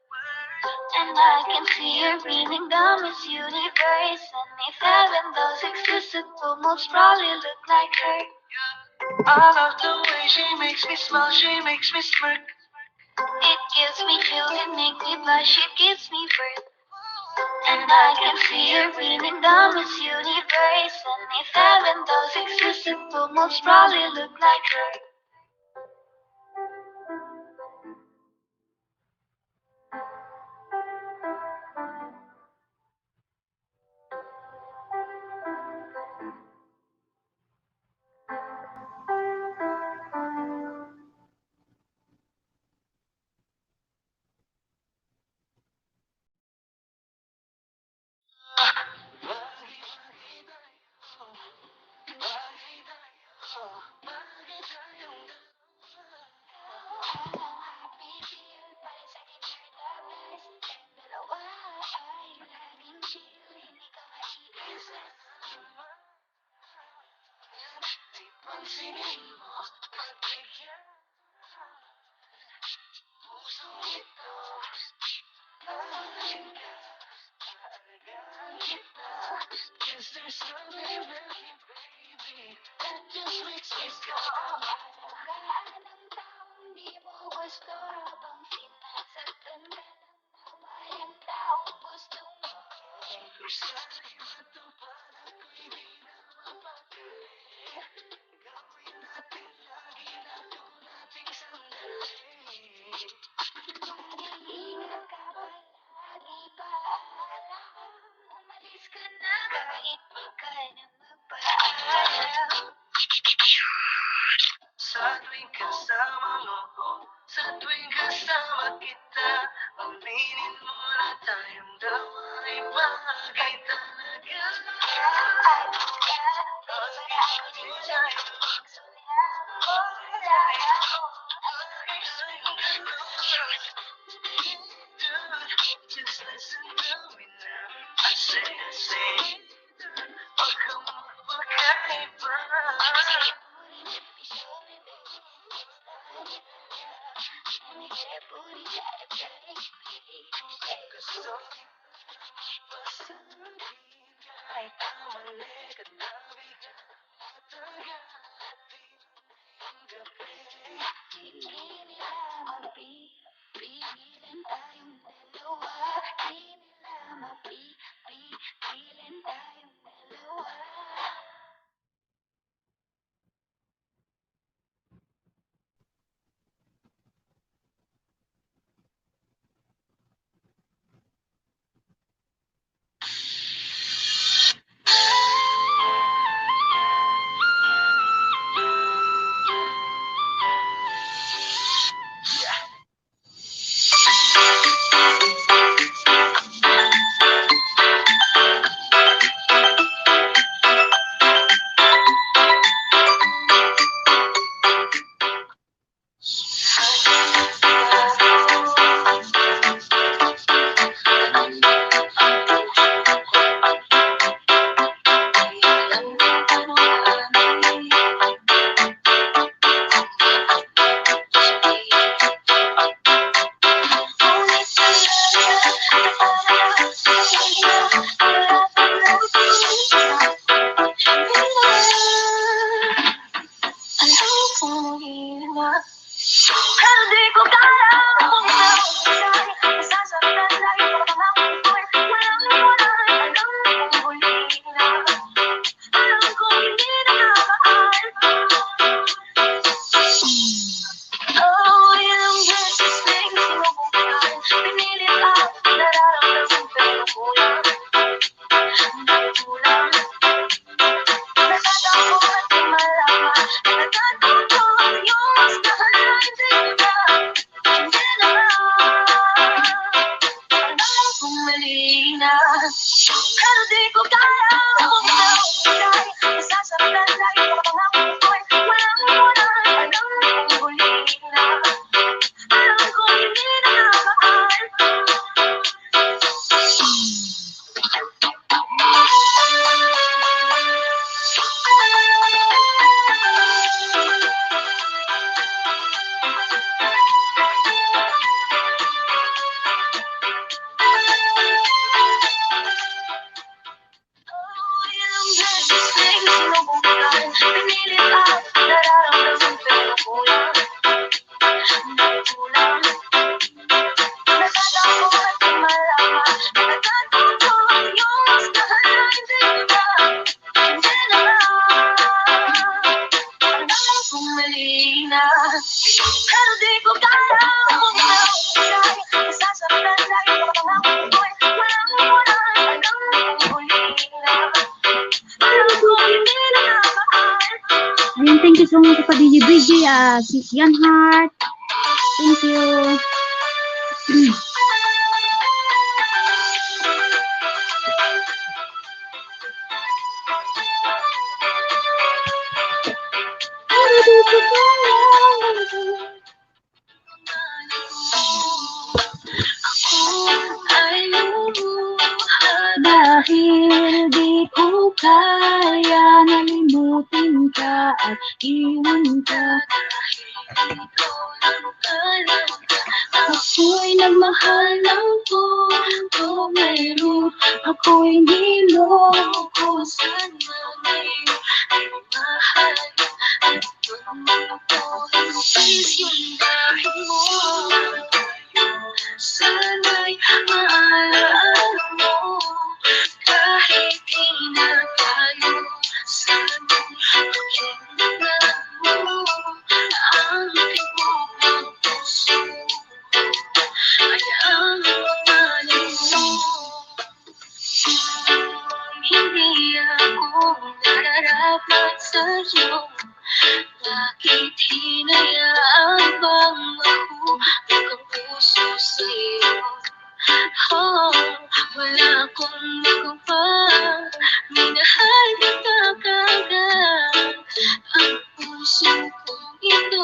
And I can see her breathing down Miss Universe. And if heaven does exist, it will most probably look like her. I love the way she makes me smile, she makes me smirk. It gives me chills, it makes me blush, it gives me birth. And I can see her breathing down Miss Universe. And if heaven does exist, it will most probably look like her. There's something about you, baby, that just makes me smile. Gaan ang taong di mo gusto habang sinasaktan ka ng mabayang taong gusto mo. Kung sana'y matupad ako'y di na mapagkali. Gawin natin lagi na doon nating sandali. Mag-iingat ka palagi, paalam. Umalis ka na kahit di ka na magpaalam. Sa tuwing kasama mo ko, sa tuwing kasama kita, aminin mo na tayong dalawa ay bagay talaga. Ayos ka, marami din tayo. Wala ako, ang gusto tayong dalawa. Dude, just listen to me now. I say, wag kang magpakaiba. Gusto basta kahit ang mali ka tabi ka matagal ang gabi. Hindi nila mapipigilan tayong dalawa. Hindi nila mapipigilan tayong dalawa. Ayun, thank you so much pa DJ BJ, si Yan Heart. Thank you. Dahil di ko kaya nalimutin ka at iwan ka. Ako'y nagmahal ng todo meron. Ako'y niloko. Sana ngayon ay mahal at tumutuloy yung dahil mo. Sana'y maalala mo kahit di na tayo sana'y pakinggan mo ang tibok ng puso ay ang pangalan mo. Hindi ako nararapat sa'yo, bakit hinayaan bang mahulog ang puso sa'yo? Oh, wala akong magawa, minahal kita kagad ang puso kong ito.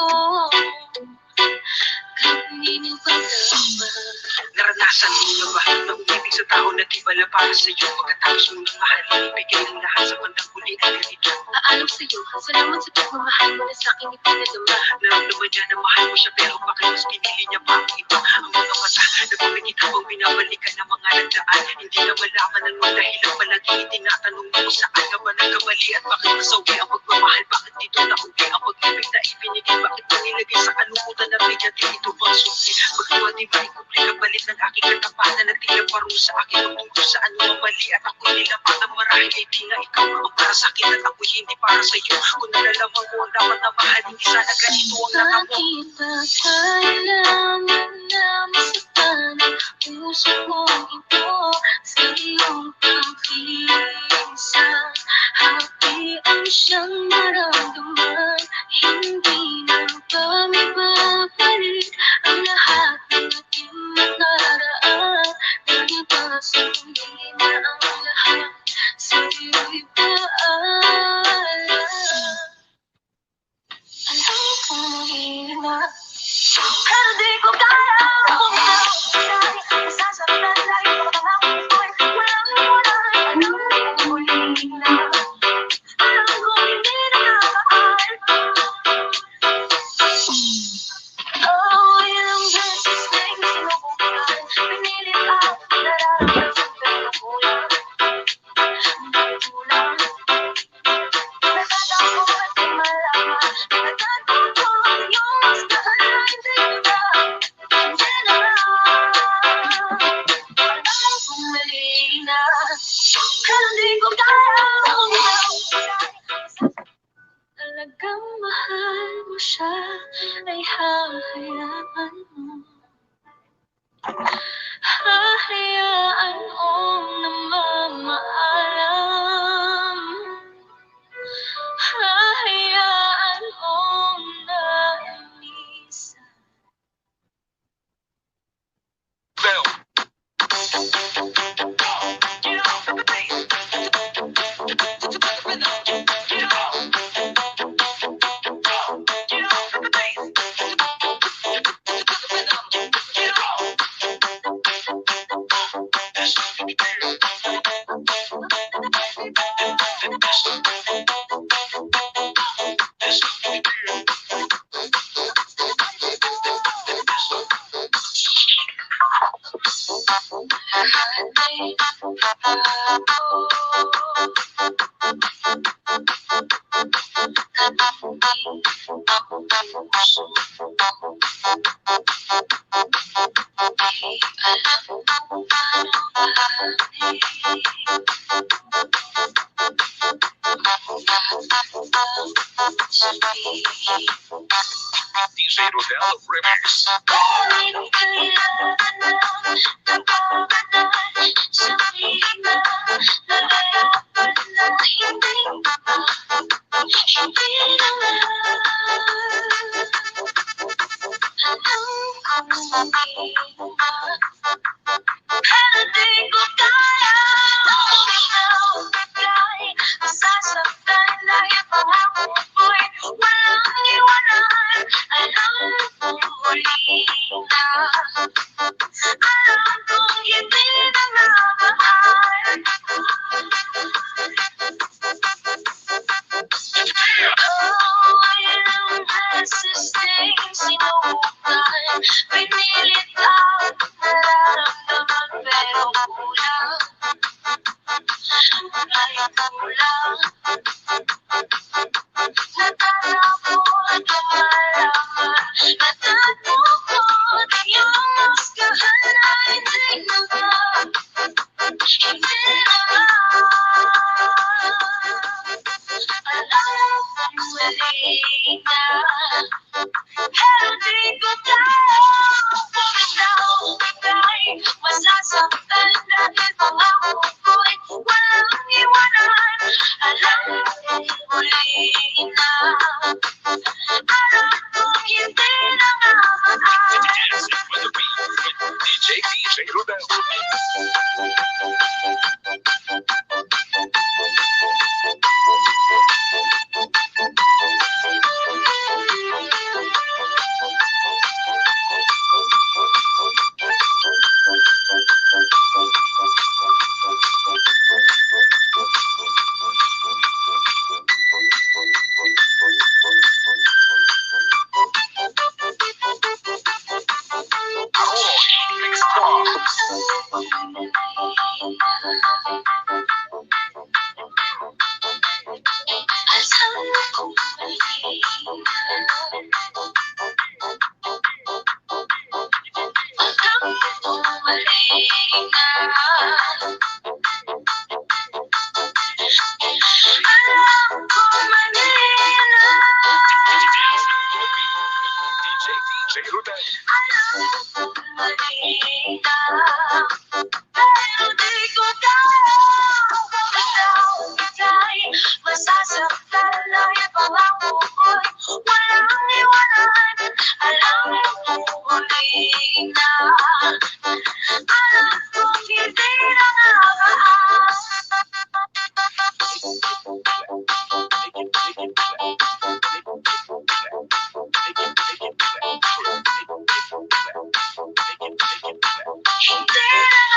Kanino ba naman? Naranasan mo na ba ang ibig sa tao na di bala para sa'yo? Pagkatapos mo nang mahalin, ibigay ng lahat sa bandang huli ay ganito. Aalam sa'yo, salamat sa pagmamahal mo na sa'kin ipinadama. Naramdaman niya na mahal mo siya pero bakit mas pinili niya pa ang iba? Ang mga mata, nagpapagit habang binabalikan ng mga nagdaan. Hindi na malaman ang mga dahilan, palagi itinatanong mo saan ka ba nagkamali at bakit nasawi ang pagmamahal? Bakit dito nauli ang pag-ibig na ibinigay? Bakit mo nilagay sa kalungkutan na bigyan din ito bang susi? Pagkawa di ba ikubli ka palit ng aking katapanan na tila paru sa akin magtungkol sa ano ang mali at ako'y nilapat ang marahil ay di nga ikaw ang para sa akin at ako'y hindi para sa'yo. Kung nalalaman mo ang dapat na mahal, hindi sana ganito ang nakamo. Bakit ba kailangan na masaktan ang puso kong ito sa iyong pagkikinsang? Hapian siyang maramdaman, hindi na ba may babalik ang lahat ng ating nakaraan? Dahil ba sa'yo na ang lahat, sa'yo'y paalam. Alam kong mahina, pero di ko kaya huminap. Dahil nasasarap na lagi ko matangang ko'y walang iwanan. Alam kong mahina, alam kong hindi na nakakahal. Oh, ilang beses na'y gusto mo kong mahal. Pinilit at nararamdaman pero kulang. Kulang. Nagtatakot at di malaman. Nagtatakot yung mas mahal. Hindi na, hindi na. Alam kong mali na, pero di ko kaya huminaw. Talagang mahal mo siya, ay hahayaan mo. Hahayaan mong namamaalam. Hahayaan mong naimisan. DJ Rodel Remix. Hindi na ko'y walang iwanan. Alam kong muli na, alam kong hindi na namahal. Oh, ilang beses din sinubukan, pinilit ang nararamdaman pero kulang, ay kulang. Natatapon na malaman, natatapon yung husgahan na hindi na nga, hindi na nga. Alam kong mali na, pero di ko daw bigay. Masasaktan dahil pangako ko'y walang iwanan. Alam kong muli na, alam kong hindi na nga mahal. DJ Rubel. DJ Rubel. Pero di ko daw bigay. Masasaktan dahil pangako ko'y walang iwanan. Alam kong muli na, alam kong hindi na nga mahal. Hindi na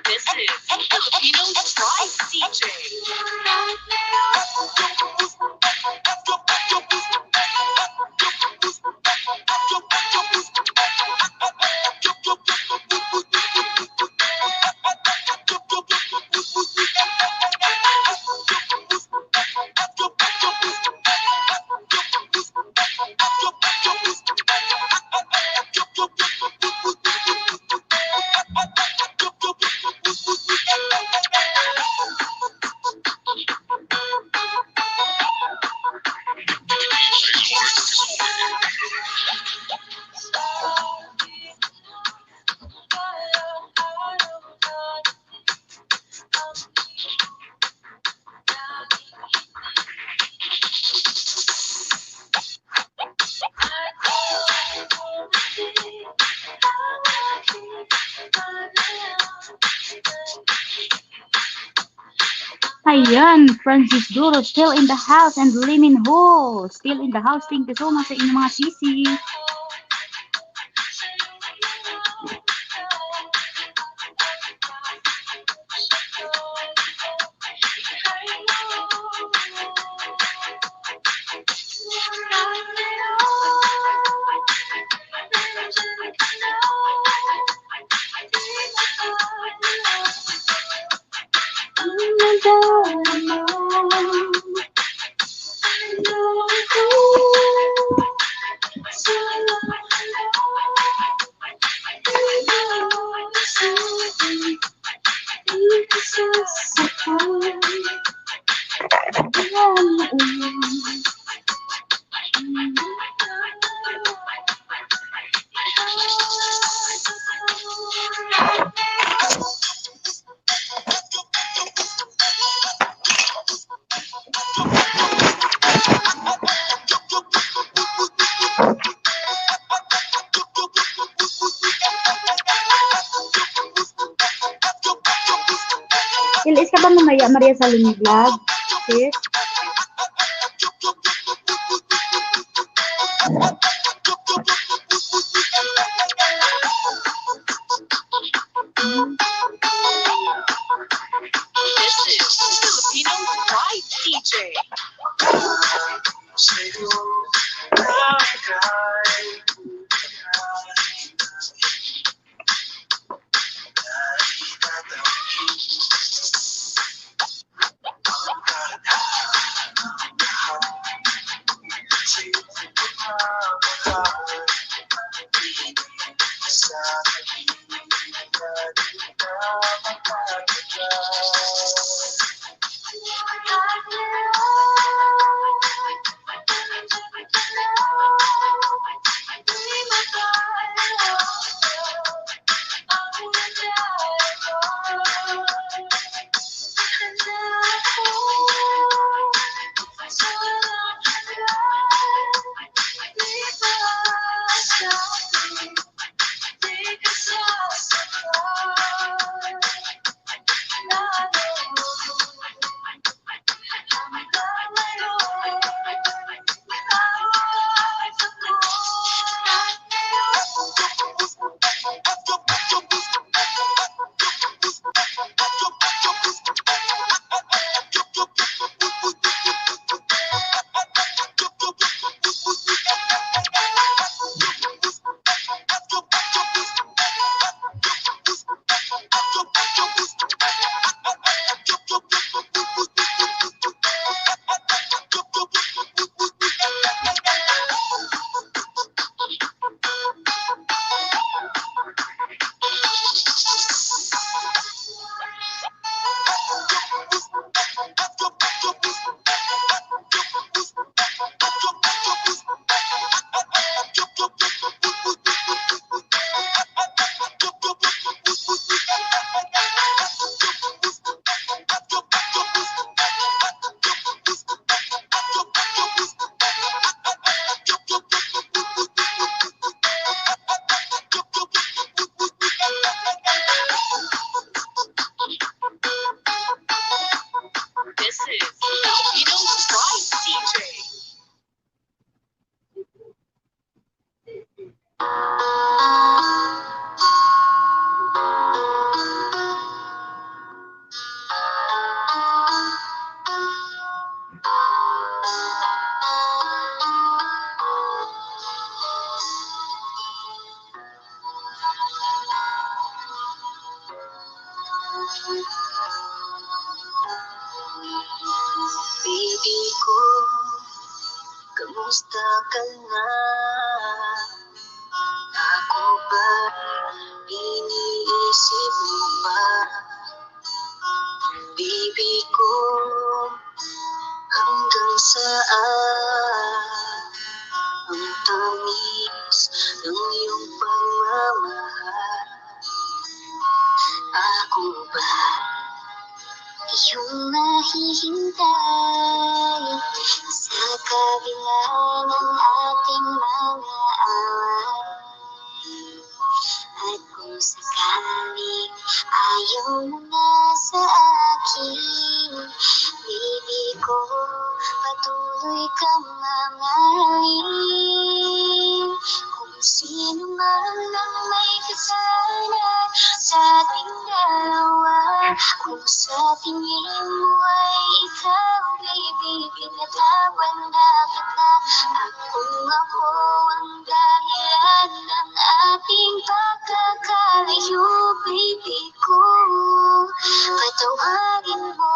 This is Filipino Strike DJ. Ayan, Francis Duro still in the house and Limin Ho still in the house. Thank you so much sa inyong mga sisi. Ilis ka ba mamaya, Maria Salini Vlog? Sis? This is Filipino Pride DJ. Sa'yo nakakay This is Filipino Pride DJ. Baby ko, kamusta ka na? Ako ba, iniisip mo ba? Baby ko, hanggang saan ang tamis ng iyong pagmamahal? Ako ba iyong mahihintay sa kabila ng ating mga away? At kung sakaling ayaw mo na sa akin, baby ko, patuloy kang mamahalin. Kung sino man ang may kasalanan sa ating dalawa, kung sa tingin mo ay ikaw, baby, pinatawan na kita. At kung ako ang dahilan ng ating pagkakalayo, baby ko, patawarin mo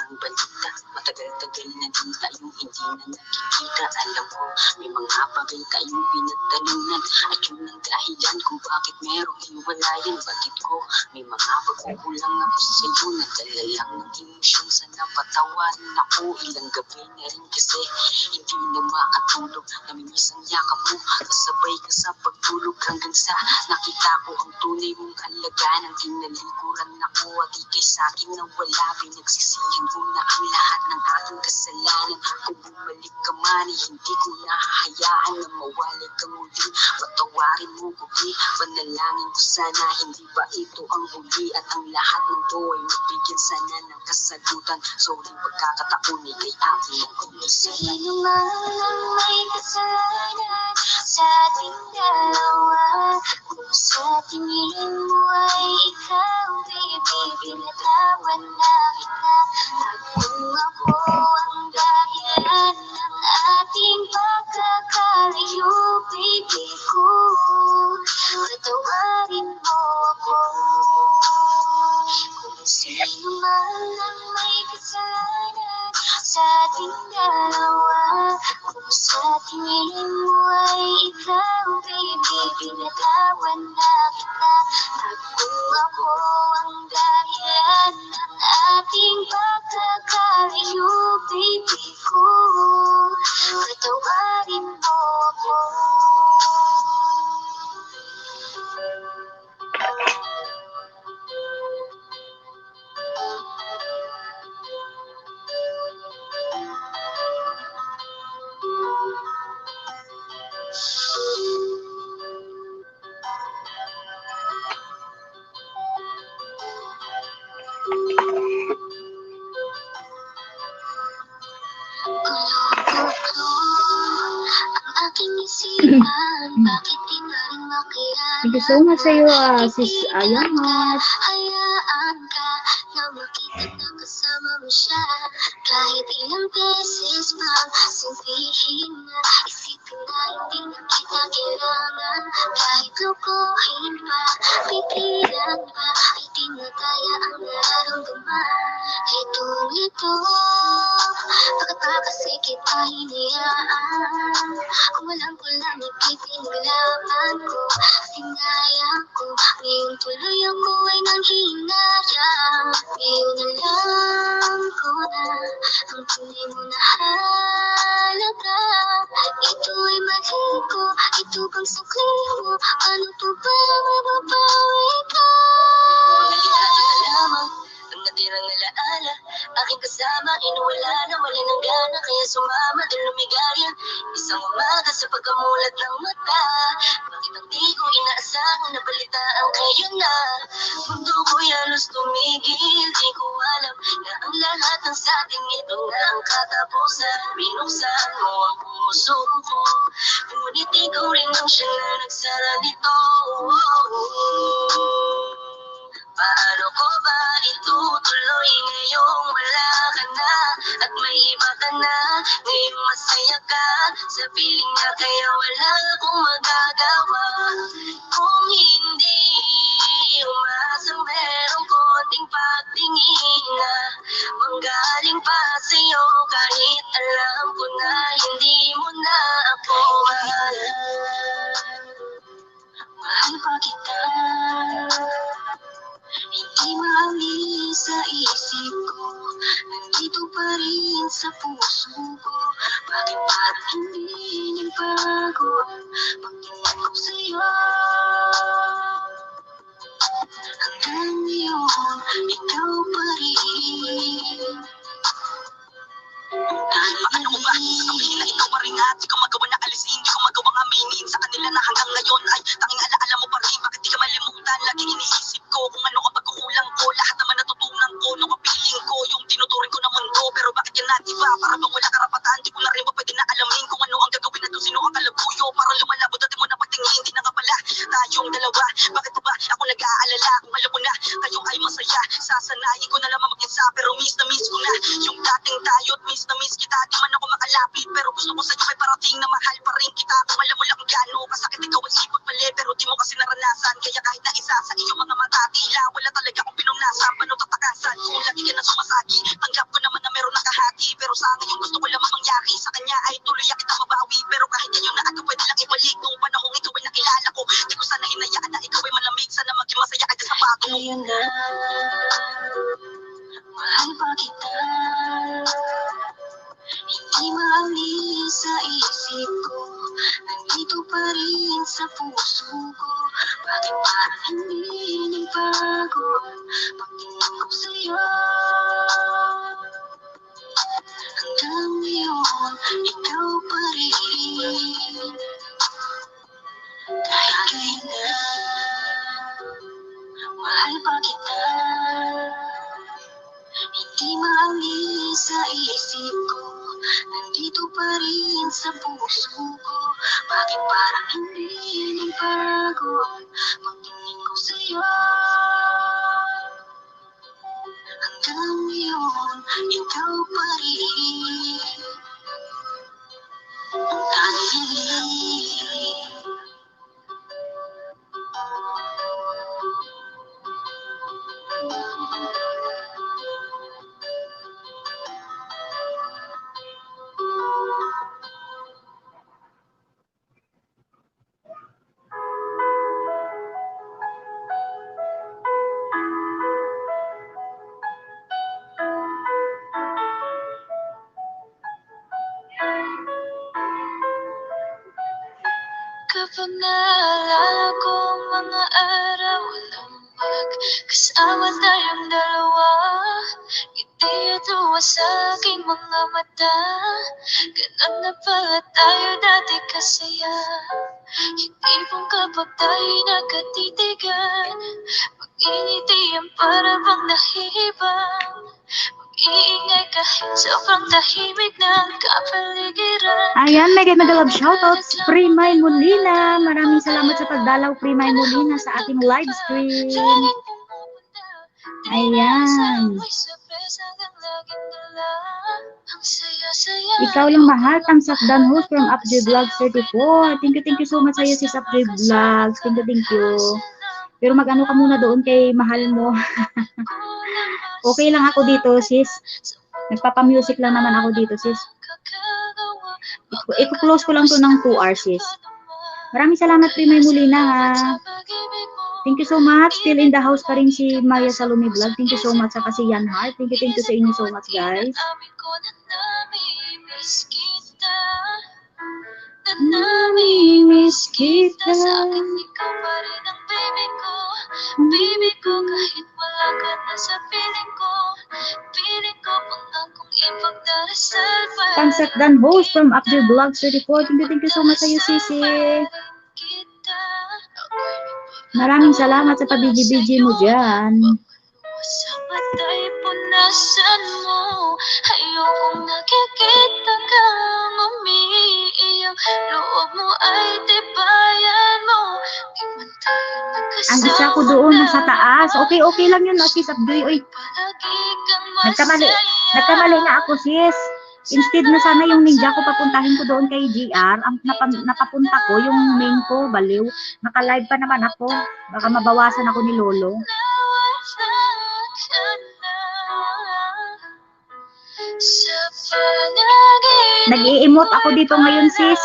ng balita. Matagal-tagal na din tayong hindi na nakikita. Alam ko, may mga bagay tayong pinagtalunan, at yun ang dahilan kung bakit merong hiwalayan. Bakit ko may mga pagkukulang ako sa'yo, nadala lang ng emosyon sa napatawarin ako. Ilang gabi na rin kasi hindi na makatulog, namimiss ang yakap mo, kasabay ka sa pagtulog, hanggang sa nakita ko ang tunay mong halaga. Nang tinalikuran ako at ikay sa'kin na wala, pinagsisihan mo na ang lahat ng aking kasalanan. Kung bumalik ka man ay hindi ko nahahayaan na mawalay kang muli. Patawarin mo ko, panalangin ko sana hindi ba ito ang huli, at ang lahat ng to ay mabigyan sana ng kasagutan. Sorry pagkakataon ay kay akin ang kumisan. Sino man ang may kasalanan sa ating dalawa, kung sa tingin mo ay ikaw, baby, binatawan na kita. At kung ako ang dahilan ng ating pagkakalayo, baby ko, patawarin mo ako. Kung sino man ang may kasalanan sa ating dalawa, kung sa tingin mo ay ikaw, baby, binatawan na kita. At kung ako ang dahilan ng ating pagkakalayo, baby ko, patawarin mo ako. Ang aking isipan, bakit di ka rin makialam? Thank you so much sa'yo, sis Ayamat. Hayaan ka na makita na kasama mo siya. Kahit ilang beses pang sabihin na, isipin na hindi na kita kailangan. Kahit lukuhin pa, pipilan pa, ay di na kaya ang nararamdaman. Ito, bakit ba kasi kita hinayaan? Kung alam ko lang ipipinaglaban ko, sinayang ko, ngayon tuloy ako ay nanghinayang. Ngayon alam ko na ang tunay mo na halaga. Ito ay mali ko, ito bang sukli mo? Ano po ba mababawi ka? Maligado na lamang ang natirang alaala. Aking kasama, inuwala na wala ng gana, kaya sumama dun lumigaya. Isang umaga sa pagkamulat ng mata, bakit ang di ko inaasahan na balitaan kayo na? Mundo ko'y halos tumigil, di ko alam na ang lahat ng sa ating ito na ang katapusan. Binuksan mo ang puso ko, ngunit ikaw rin ang siya na nagsara nito. Paano ko ba itutuloy ngayong wala ka na at may iba ka na? Ngayong masaya ka sa piling na, kaya wala akong magagawa. Kung hindi umasang merong konting pagtingin na manggaling pa sa'yo, kahit alam ko na hindi mo na ako mahal. Mahal pa kita, hindi maalis sa isip ko, nandito pa rin sa puso ko. Bakit parang hindi nagbago ang pagtingin ko sa'yo? Hanggang ngayon, ikaw pa rin. Paano mo ba sasabihin na ikaw pa rin at di ko magawa na alisin, di ko magawang aminin sa kanila na hanggang ngayon ay tanging alaala mo pa rin. Bakit di ka malimutan? Laging iniisip ko kung ano ang pagkukulang ko, lahat naman natutunan ko nung kapiling ko yung tinuturing ko na mundo. Pero bakit yan natin ba? Para bang wala karapatan, di ko na rin ba pwede na alamin kung ano ang gagawin na doon, sino ang kalabuyo. Parang lumalabo dati mo na pagtingin, di na nga pala tayong dalawa. Bakit ba ako nag-aalala kung alam mo na kayo ay masaya? Sasanayin ko na lamang mag-isa, pero miss na miss ko na yung dating tayo at miss na miss kita. Di man ako makalapit, pero gusto ko sa'yo ay parating na mahal pa rin kita. Kung alam mo lang gaano kasakit ikaw ay sipot mali, pero di mo kasi naranasan. Kaya kahit na isa sa iyong mga mata, tila wala talaga akong pinunasan. Paano tatakasan kung lagi ka na sumasagi? Tanggap ko naman na ngayon na mahal pa kita. Hindi maalis sa isip ko, nandito pa rin sa puso ko. Bakit parang hindi nagbago ang pagtingin ko sa'yo? Hanggang ngayon, ikaw pa rin. Dahil ngayon na mahal pa kita. Hindi maalis sa isip ko, nandito pa rin sa puso ko. Bakit parang hindi nagbago ang pagtingin ko sa'yo? Hanggang ngayon, ikaw pa rin ang tanging. Kapag naalala ko ang mga araw walang magkasama tayong dalawa, ngiti at tuwa sa aking mga mata. Ganun na pala tayo dati kasaya. Hindi pong kapag tayo'y nagkatitigan, pag-initi ang para bang nahihibang. Iingay kahit sobrang tahimik ng kapaligiran. Ayan, mega love shoutout, Primay Molina. Maraming salamat sa pagdalaw, Primay Molina, sa ating live stream. Ayan. Ikaw lang mahal, thumbs up Dan host from Upjoy Vlogs 34. Thank you so much sa'yo, sis Upjoy Vlogs. Thank you. Pero mag-ano ka muna doon kay mahal mo. Okay lang ako dito, sis. Nagpapa-music lang naman ako dito, sis. I-close ko lang to ng 2 hours, sis. Maraming salamat, Primay Molina, ha. Thank you so much. Still in the house pa rin si Maya Salome Vlog. Thank you so much sa kasi Yan Heart. Thank you sa inyo so much, guys. Namimiss kita. Sa akin, ikaw pa rin ang baby ko. Baby ko, kahit wala ka na sa piling ko. Piling ko, pangakong ipagdarasal pa. Concept Dan host from Upjoy Vlogs 34. Thank you so much sa'yo, Sisi. Maraming salamat sa pabigi-bigi mo dyan. Sa matay punasan mo, ayokong nakikita kang umiiyak. Loob mo ay tibayan mo, di man tayo nagkasama. Ang isa ko doon, nasa taas. Okay lang yun, sis Abdoy. Uy, nagkamali nga ako, sis. Instead na sana yung ninja ko papuntahin ko doon kay GR, ang napapunta ko, yung main ko, baliw. Naka-live pa naman ako. Baka mabawasan ako ni Lolo. Nag-i-emote ako dito ngayon, sis.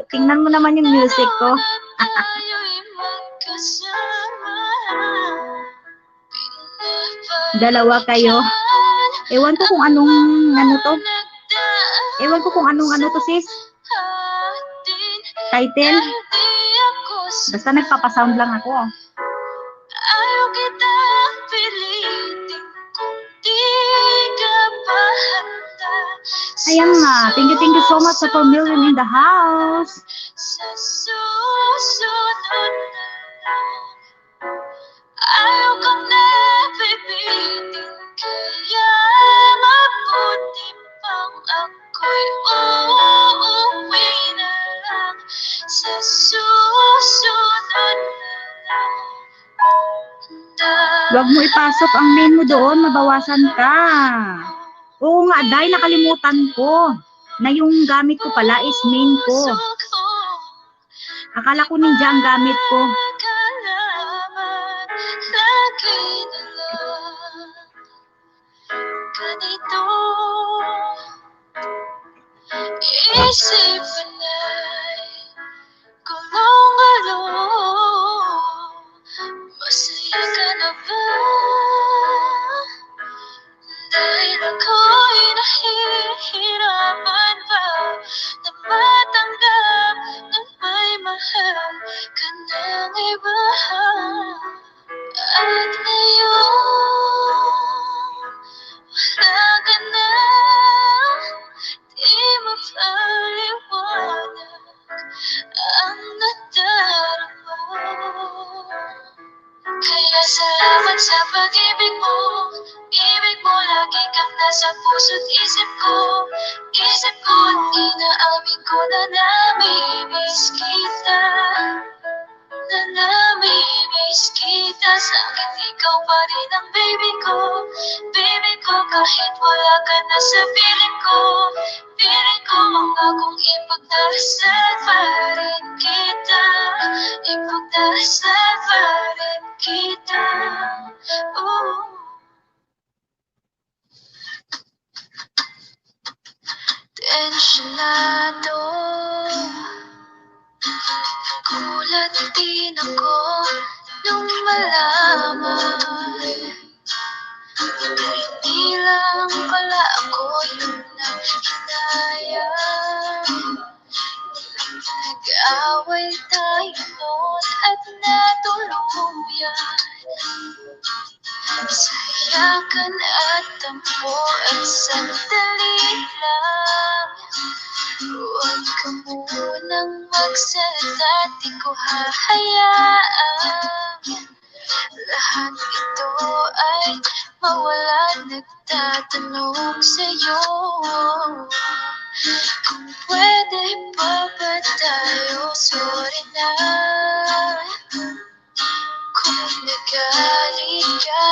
Tingnan mo naman yung music ko. Dalawa kayo. Ewan ko kung anong ano to. Ewan ko kung anong ano to, sis. Title. Basta nagpapasound lang ako. Ayaw kita pilitin kung di ka pa handa. Ayan nga. Thank you so much sa 4 million in the house. Sa susunod na lang. Ayaw kang napipitin, kaya mabuti pang ako'y uuwi na lang. Sa susunod na lang. Huwag mo ipasok ang main mo doon, mabawasan ka. Oo nga, dahil nakalimutan ko na yung gamit ko pala is main ko. Akala ko ninja ang gamit ko. Ganito isipin ay kulong-along. Masaya ka na ba? At ngayon, wala ka na, di mapaliwanag ang nadarama. Kaya salamat sa pag-ibig mo. Ibig mo, lagi kang nasa puso't isip ko. Isip ko at inaamin ko na namimiss kita. Na namimiss kita. Sa'kin ikaw pa rin ang baby ko. Baby ko, kahit wala ka na sa piling ko. Piling ko ang akong ipagdarasal pa rin kita. Ipagdarasal pa rin kita. Tensyonado, gulat din ako nung malaman hindi lang pala ako yung nanghinayang. Nag-away tayo noon at natuluyan. Sayakan at tampo at sandali lang. Huwag ka munang magsalita, di ko hahayaan lahat ito ay mawala. Nagtatanong sa'yo kung pwede pa ba tayo. Sorry na kung nagalit ka.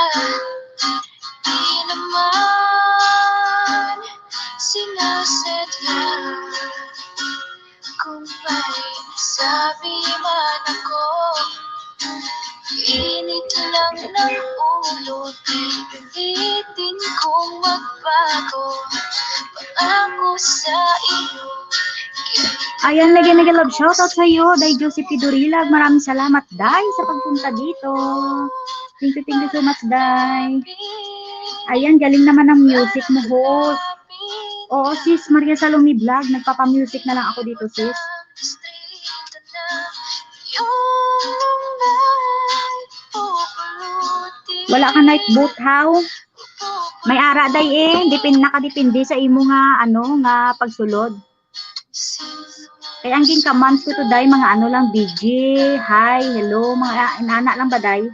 Di naman sinasadya. Kung may nasabi man ako, init lang ng ulo. Pipilitin kong magbago. Pangako sa iyo. Ayan, mega love shoutout sa iyo, Day Josephine Durilag. Maraming salamat, Day, sa pagpunta dito. Thank you so much, Day. Ayan, galing naman ang music mo, host. Oo, sis, Maria Salome Vlog. Nagpapa-music na lang ako dito, sis. Wala ka night boat, how? May ara, Day, eh. Nakadipindi sa imo nga, nga pagsulod. Kaya ang ginkamans ko to, Day, mga lang, BG, hi, hello, mga inana lang ba, Day?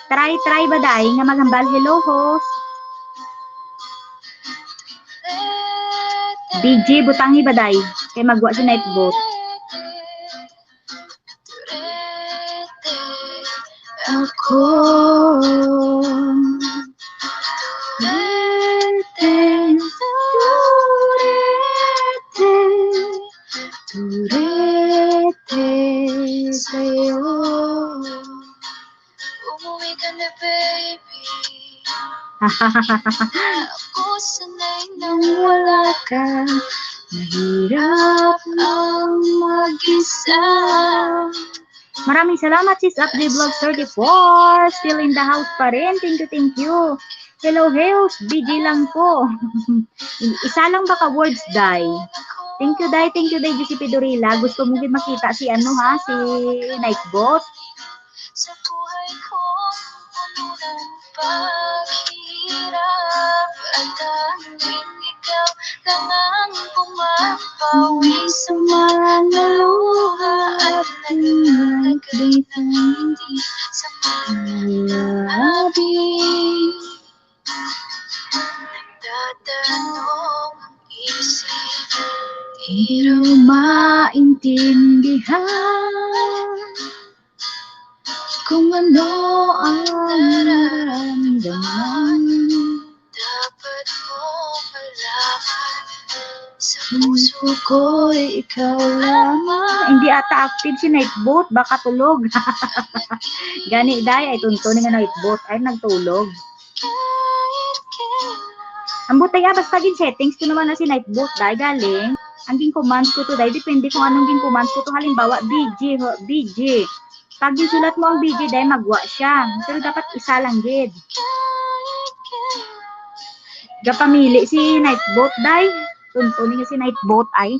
Try ba, Day, nga maghambal, hello, host. BG, butangi ba, Day? Kaya magwa si night boat. Ako turete sa'yo. Umuwi ka na, baby. Ako sanay nang wala ka. Mahirap ang mag-isa. Maraming salamat, sis Update Vlog 34. Still in the house pa rin. Thank you. Hello, BG lang po. Isa lang baka words, Day. Thank you, Day, Josephine Dorila. Gusto mo din makita si si Nightbot. Sa buhay ko, puno ng paghihirap. At tanging ikaw lang ang pumapawi sa mga luha. At naglalagay ng hindi sa mga labi. Nagtatanong ang isip, di raw maintindihan kung ano ang nararamdaman. dapat mo malaman. Sa Puso ko'y ikaw lamang. Hindi ata active si Nightbot, baka tulog. Gani, Day, ay tuntunin nga Nightbot, ay nagtulog. Ang butay basta gin settings ko naman na si Nightbot, Day, galing. Ang ging commands ko to, Day, depende kung anong ging commands ko to. Halimbawa, BG. Pag sulat mo ang BG, Day, magwa siya. Pero dapat isa lang, gid. Gapamili si Nightbot, Day. Tuntunin nga si Nightbot, ay.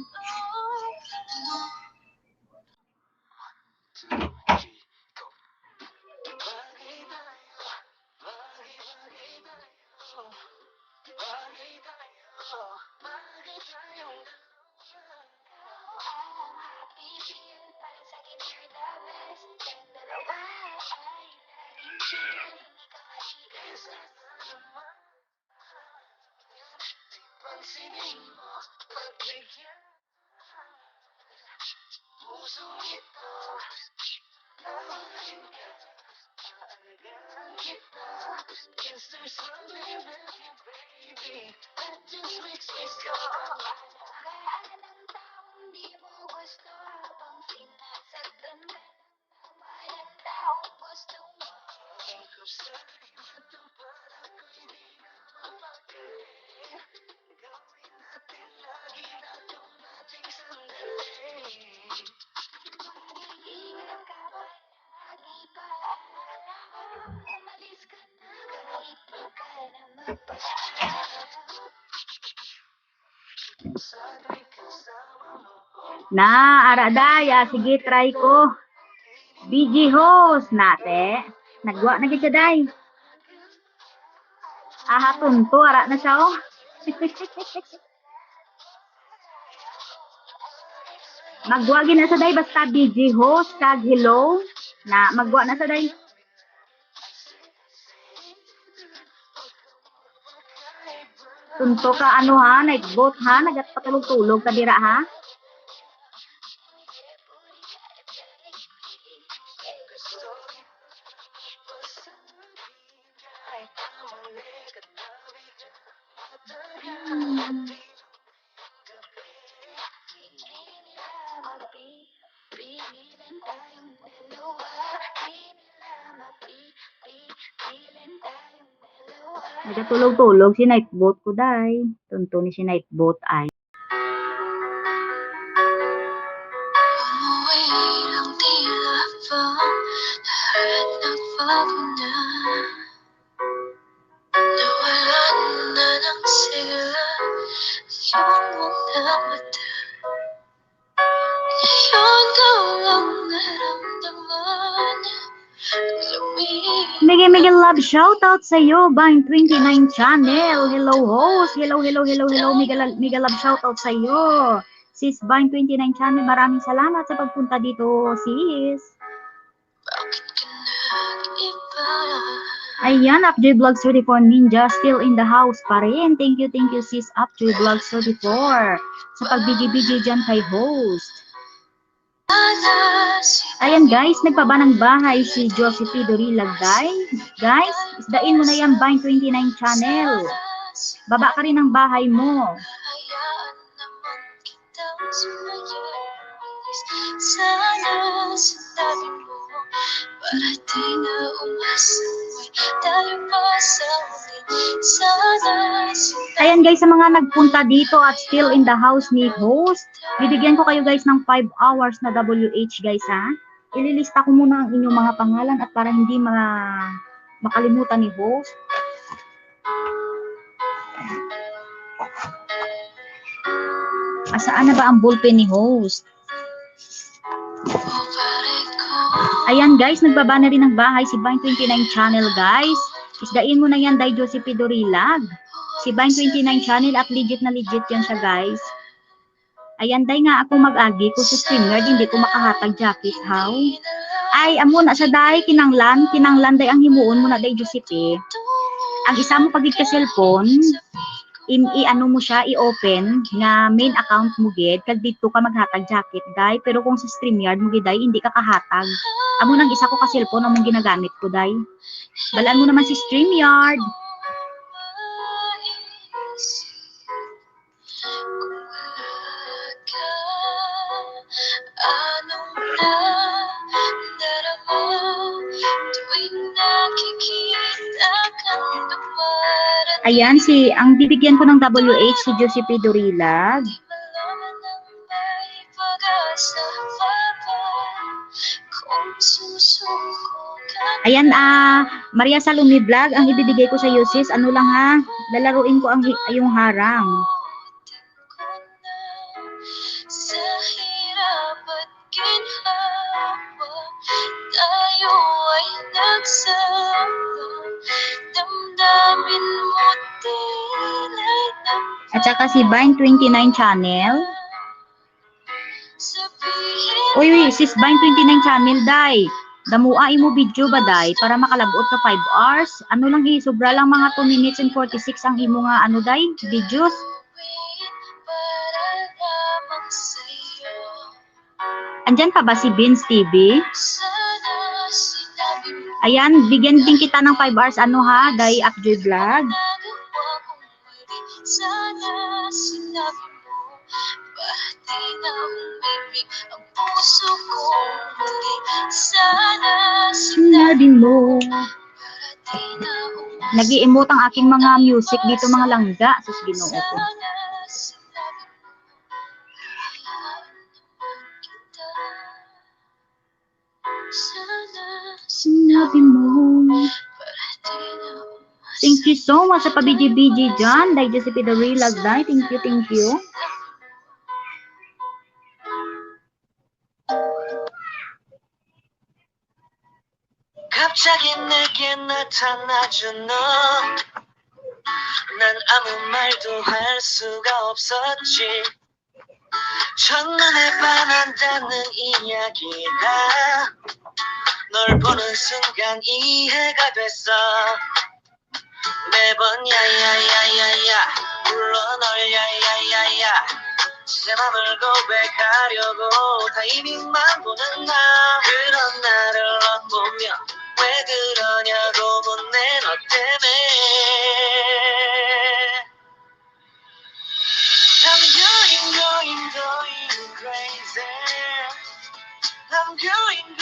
Na, aradaya, sige, try ko. BG host nate. Nagwa na gid siya day. Aha, tunto, ara na siya oh. Magwa gid na sa day basta BG host kag hello na magwa na sa day. Tunto ka ano ha, night boat ha, nagatpatulog-tulog ka dira ha. Nagatulog-tulog si night boat ko day. Tunto ni si night boat ay. Umuwi ng tila pa, lahat nagbago na. Nawalan na ng sigla yung mga mata. Ngayon ko lang naramdaman Mega love shoutout sa iyo, Bang 29 channel. Hello host. Hello. Mega love shoutout sa iyo. Sis Bang 29 channel, maraming salamat sa pagpunta dito, sis. Bakit ka nag-iba? Ayan, Upjoy Vlogs 34 Ninja still in the house pa rin. Thank you sis Upjoy Vlogs 34 sa pagbigi-bigi dyan kay host. Ayan guys, nagpaba ng bahay si Josie P. Dorilag guys, isdain mo na yan Bang 29 channel. Baba ka rin ng bahay mo. Hayaan naman kitang sumayalis. Sana sinabi mo para di na umasamay tayo pa sa ulit. Sana sinabi. Ayan guys, sa mga nagpunta dito at still in the house ni host, bibigyan ko kayo guys ng 5 hours na WH guys ha. Ililista ko muna ang inyong mga pangalan at para hindi makalimutan ni host. Asaan na ba ang ballpen ni host? Ayan guys, nagbaba na rin ng bahay si Bang 29 channel guys. Isdain mo na yan Day Josie P. Dorilag. Si Bang 29 channel at legit na legit yan siya guys. Ayan day nga ako mag-agi ko sa StreamYard, hindi ko makahatag jacket how. Ay, amo na sa day, kinanglan day ang himuon mo na Day Josie P. Ang isa mo pagid ka cellphone, i-ano mo siya, i-open nga main account mo gid kag dito ka maghatag jacket day, pero kung sa StreamYard mo gid day hindi ka kahatag. Amo nang isa ko ka cellphone among ginagamit ko day. Balaan mo naman si StreamYard. Ayan, ang bibigyan ko ng WH si Josie P. Dorilag. Ayan, Maria Salome Vlog, ang ibibigay ko sa iyo sis, ano lang ha, lalaruin ko yung harang. Sa hirap at ginhawa, tayo ay nagsama. Damdamin mo tila'y At saka si Bang 29 channel. Uy, sis Bang 29 channel, day. Damua imo video ba day para makalabot ka 5 hours? Ano lang sobra lang mga 2 minutes and 46 ang imo nga ano day videos. Andyan pa ba si Vince TV? Ayan, bigyan din kita ng 5 hours ano ha, day upload vlog. Sana sinabi mo, pati na umibig ang puso ko muli. Sana Sinabi mo. pati na umibig. Nag-i-emote ang aking mga music dito mga langga. Sus, Ginoo ko. Sana sinabi mo, hayaan naman kita. Sana Sinabi mo. pati na umibig. Thank you so much sa pa-BG-BG dyan. Dahil dyan si Pida Relag Day. Thank you, thank you. 갑자기 내게 나타나준 너. 난 아무 말도 할 수가 없었지. 첫눈에 반한다는 이야기가 널 보는 순간 이해가 됐어. 매번 야야야야야 불러 널 야야야야 내 맘을 고백하려고 타이밍만 보는 나. 그런 나를 엿보며 왜 그러냐고 묻네 너 때문에. I'm going crazy. I'm going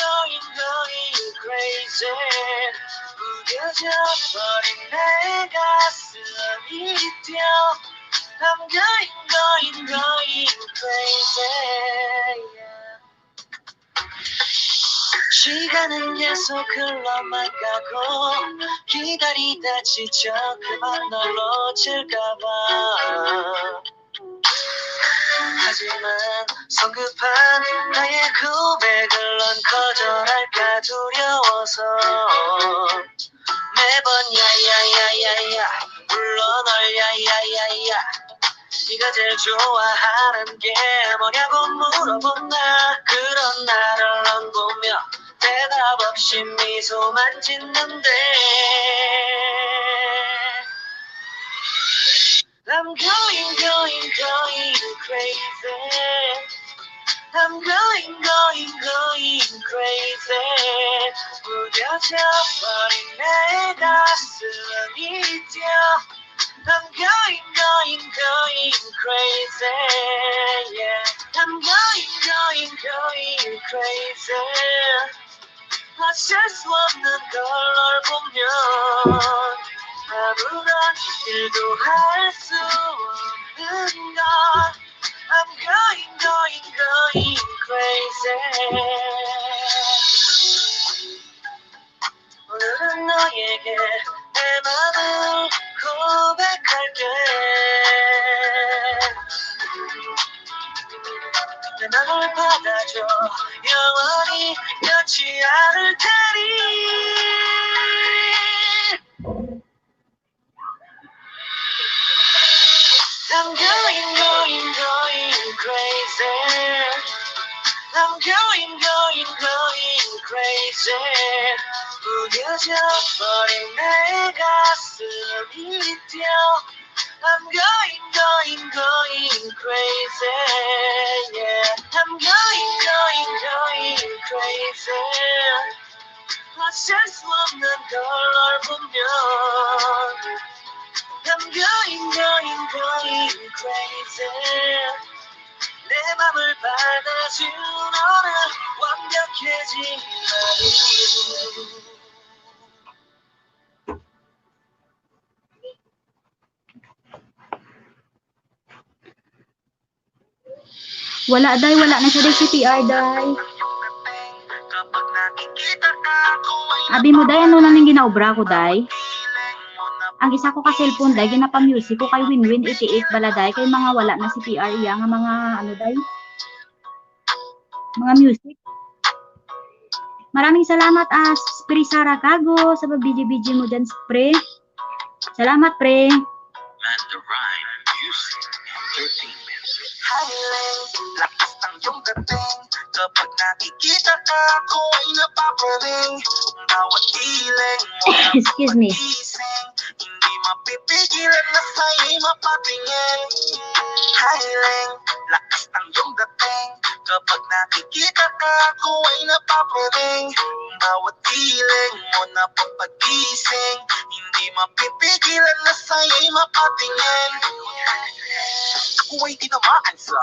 crazy. 무뎌져 버린 내 가슴이 뛰어. I'm going crazy. Yeah. 시간은 계속 흘러만 가고 기다리다 지쳐 그만 널 놓칠까봐. 하지만 성급한 나의 고백을 넌 거절할까 두려워서 매번 야야야야야 불러 널 야야야야 네가 제일 좋아하는 게 뭐냐고 물어본 나. 그런 나를 넌 보며 대답 없이 미소만 짓는데. I'm going crazy. I'm going crazy. 무뎌져 버린 내 가슴이 뛰어. I'm going crazy. Yeah. I'm going crazy. 어쩔 수 없는 걸 널 보면 아무런 일도 할 수 없는 것. I'm going crazy. 오늘은 너에게 내 맘을 고백할게. 내 맘을 받아줘. 영원히 변치 않을 테니. I'm going crazy. I'm going crazy. 무뎌져 버린 내 가슴이 뛰어. I'm going crazy. Yeah. I'm going crazy. 어쩔 수 없는 걸 널 보면 I'm going crazy. 내 맘을 받아준 너는 완벽해진 하루. Wala day, wala na siya day CPR day. kapag nakikita ka ko ay Abi mo day, ano lang yung ginaobra ko day? Ang isa ko ka cellphone day, ginapa-music ko kay Winwin 88 bala day, kay mga wala na CPR iya nga mga ano day? Mga music. Maraming salamat Spre Sara Cago sa pag-BG-BG mo dyan, Spre. Salamat, Pre. Manda Rhyme Music Entertainment. Highway, lakas ng iyong dating. Kapag nakikita ka, ako ay napaparing. Bawat iling mo na Excuse me. pagising, hindi mapipigilan na sa'yo'y mapatingin. Hiling, lakas ng iyong dating. Kapag nakikita ka, ako ay napaparing. Bawat iling mo na pagising, hindi mapipigilan na sa'yo'y mapatingin. Ako ay tinamaan sa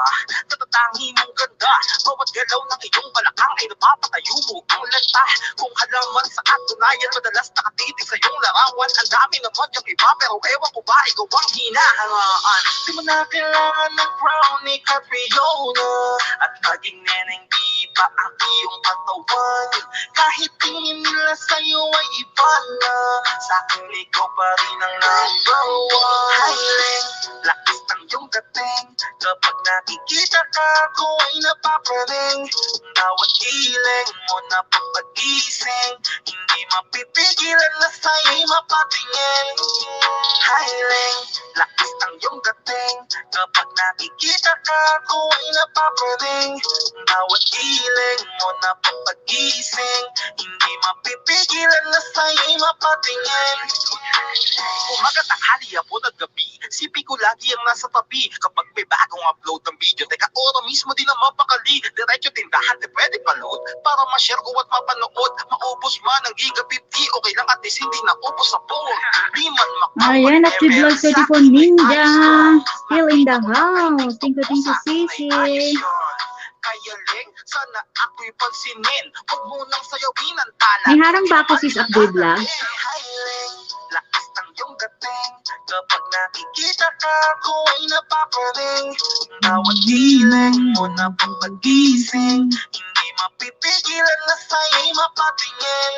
natatangi mong ganda. Bawat galaw ng iyong balakang ay napapatayo mo ang lanta. Kung halaman sa katunayan, madalas nakatitig sa iyong larawan. Ang dami naman yung iba, pero ewan ko ba ikaw ang hinahangaan. Di mo na kailangan ng crown ni Catriona, at maging neneng di pa ang iyong katawan. Kahit tingin nila sa'yo ay iba na, sa'kin ikaw pa rin ang number one. Hiling, lakas ng iyong dating. Kapag nakikita ka, ako ay napaparing. Bawat iling mo na pagising, hindi mapipigilan na sa'yo'y mapatingin. Hiling, lakas ng iyong dating. Kapag nakikita ka, ako ay napaparing. Bawat iling mo na pagising, hindi mapipigilan na sa'yo'y mapatingin. Umaga, tanghali, hapon at gabi, sipi ko lagi ang nasa tabi. Kapag may bagong upload ng video, teka ora mismo din ang mapakali. Diretso tindahan, di pwede pa-load para ma-share ko at mapanood. Maubos man ang giga 50, okay lang at least hindi naubos sa phone. Di man Ayan, at Vlog 34 Ninja. Still in the house. Thank you, Sisi. Kaya ling, sana ako'y pansinin. Huwag mo nang sayawin ang tala. May harang ba ako, sis, update vlog? Lakas ng iyong dating. Kapag nakikita ka, ako ay napaparing. Bawat iling mo na pagising, hindi mapipigilan na sa'yo'y mapatingin.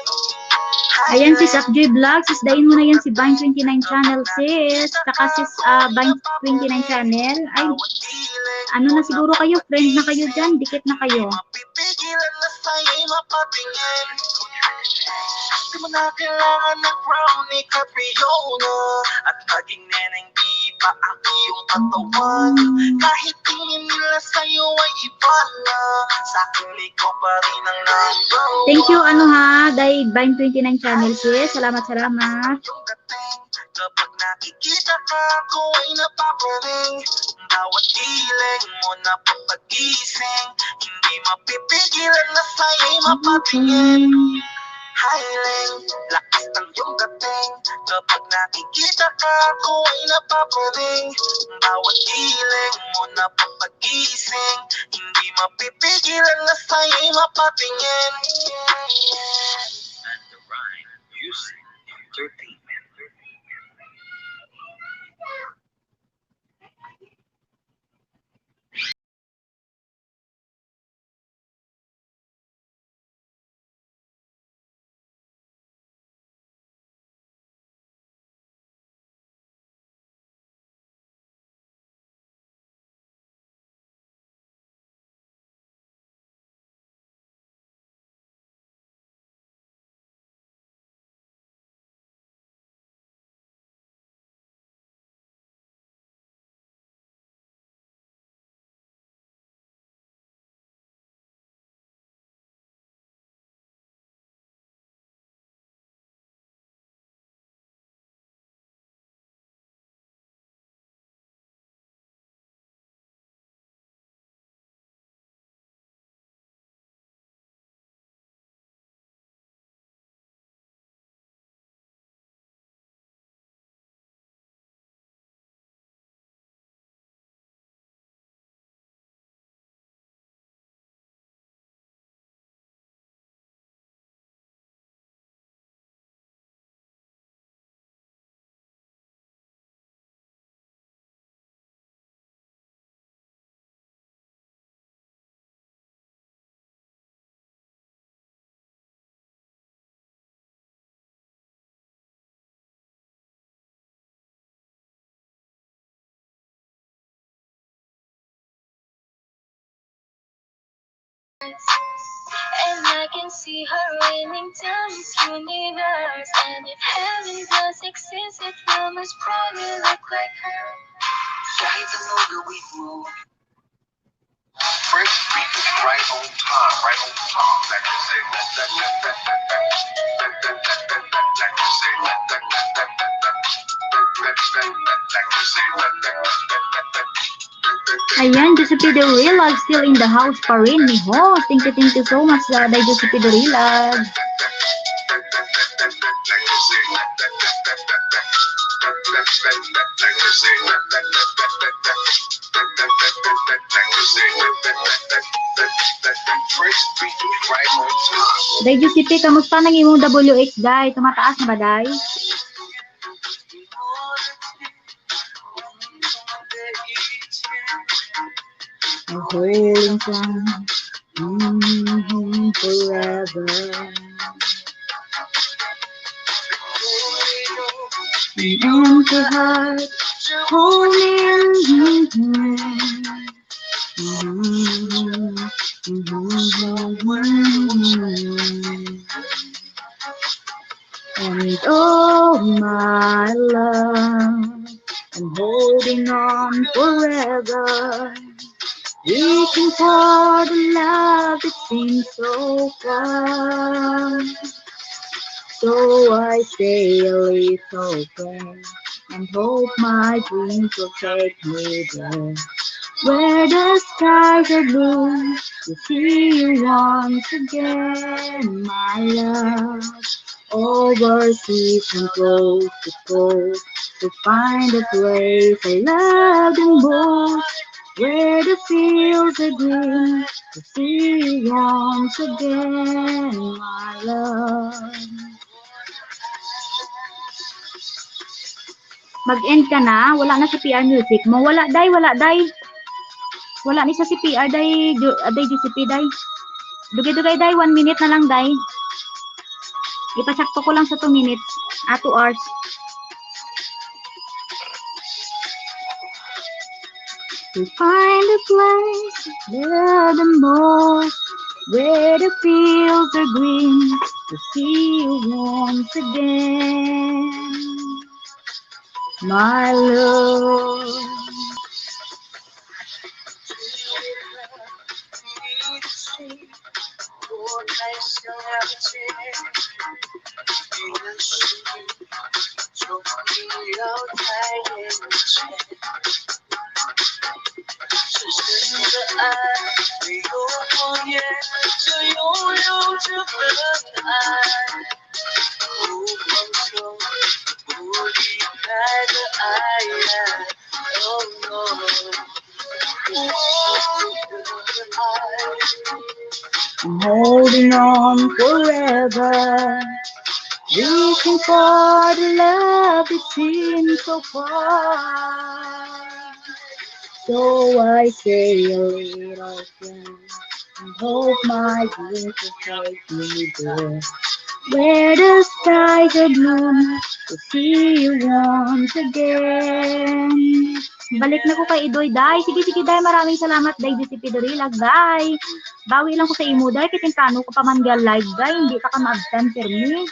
Ayan, sis, update vlog. Sis, dahin mo na yan si Vine 29 channel, sis. Saka sis, Vine 29 channel. Ay, ano na siguro kayo? Friend na kayo dyan. Dikit na kayo. Mapipigilan na sa'yo'y mapatingin. Di mo na kailangan ng crown ni Catriona, at maging neneng di pa ang iyong katawan. Kahit tingin nila sa'yo ay iba na, sa'kin ikaw pa rin ang number one. Thank you, ano ha, dahil Vine 29 channel, sis. Salamat, salamat. Kapag nakikita ka, ako ay napaparing. Bawat iling mo na pagising, hindi mapipigilan na sa'yo'y mapatingin. Hiling, lakas ng iyong dating. Kapag nakikita ka, ako ay napaparing. Bawat iling mo na pagising, hindi mapipigilan na sa'yo'y mapatingin. And the Rhyme Music Entertainment. And I can see her raining down this universe. And if heaven does exist, it will most probably look like her. Kahit ano gawin mo, Fresh beat, right on time, like you say. Like you say. Ayan, Josepe Dorilag still in the house pa rin, miho. Thank you so much, Day Josepe Dorilag. Day Josepe, kamusta nang imong WH, Day? Tumataas na ba, Day? Holding on forever. And the heart holding and oh my love, I'm holding on forever. Reaching for the love that seems so far. So I stay a little prayer and hope my dreams will take me there. Where the skies are blue, to see you once again, my love. Overseas and close to coast, to find a place I love them both. Where the fields are green, to see you once again, my love. Mag-end ka na? Wala na si PR Music mo? Wala, Day, wala, Day. Wala ni sa si PR, Day, Josepe, Day. Dugay-dugay, Day, 1 minute na lang, Day. Ipasakto ko lang sa 2 minutes. 2 hours. To find a place where the most, where the fields are green, to see you once again, my love. I'm holding on forever, reaching for the love that seems so far. So I say a little prayer and hope my dreams will take me there. Where the skies are blue, to see you once again. Balik na ko kay Idoy, Day. Sige, Day. Maraming salamat, Day. Josepe Dorilag, Day. Bawi lang ko sa imo, Day. Kitintano ko pa man live, Day. Hindi ka ma-absent, permi.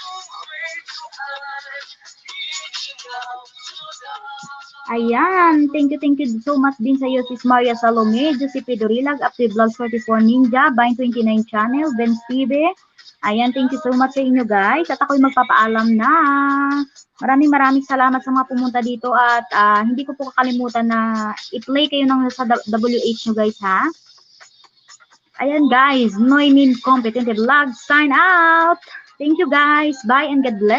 Ayan. Thank you so much din sa iyo, Sis Maria Salome, Josepe Dorilag, Active Vlogs 44 Ninja, Vine 29 Channel, Ben Steve. Ayan, thank you so much sa inyo, guys. At ako'y magpapaalam na. Maraming salamat sa mga pumunta dito at hindi ko po kakalimutan na i-play kayo ng sa WH nyo, guys, ha? Ayan, guys. Noy Min Competente Vlog sign out. Thank you, guys. Bye and God bless.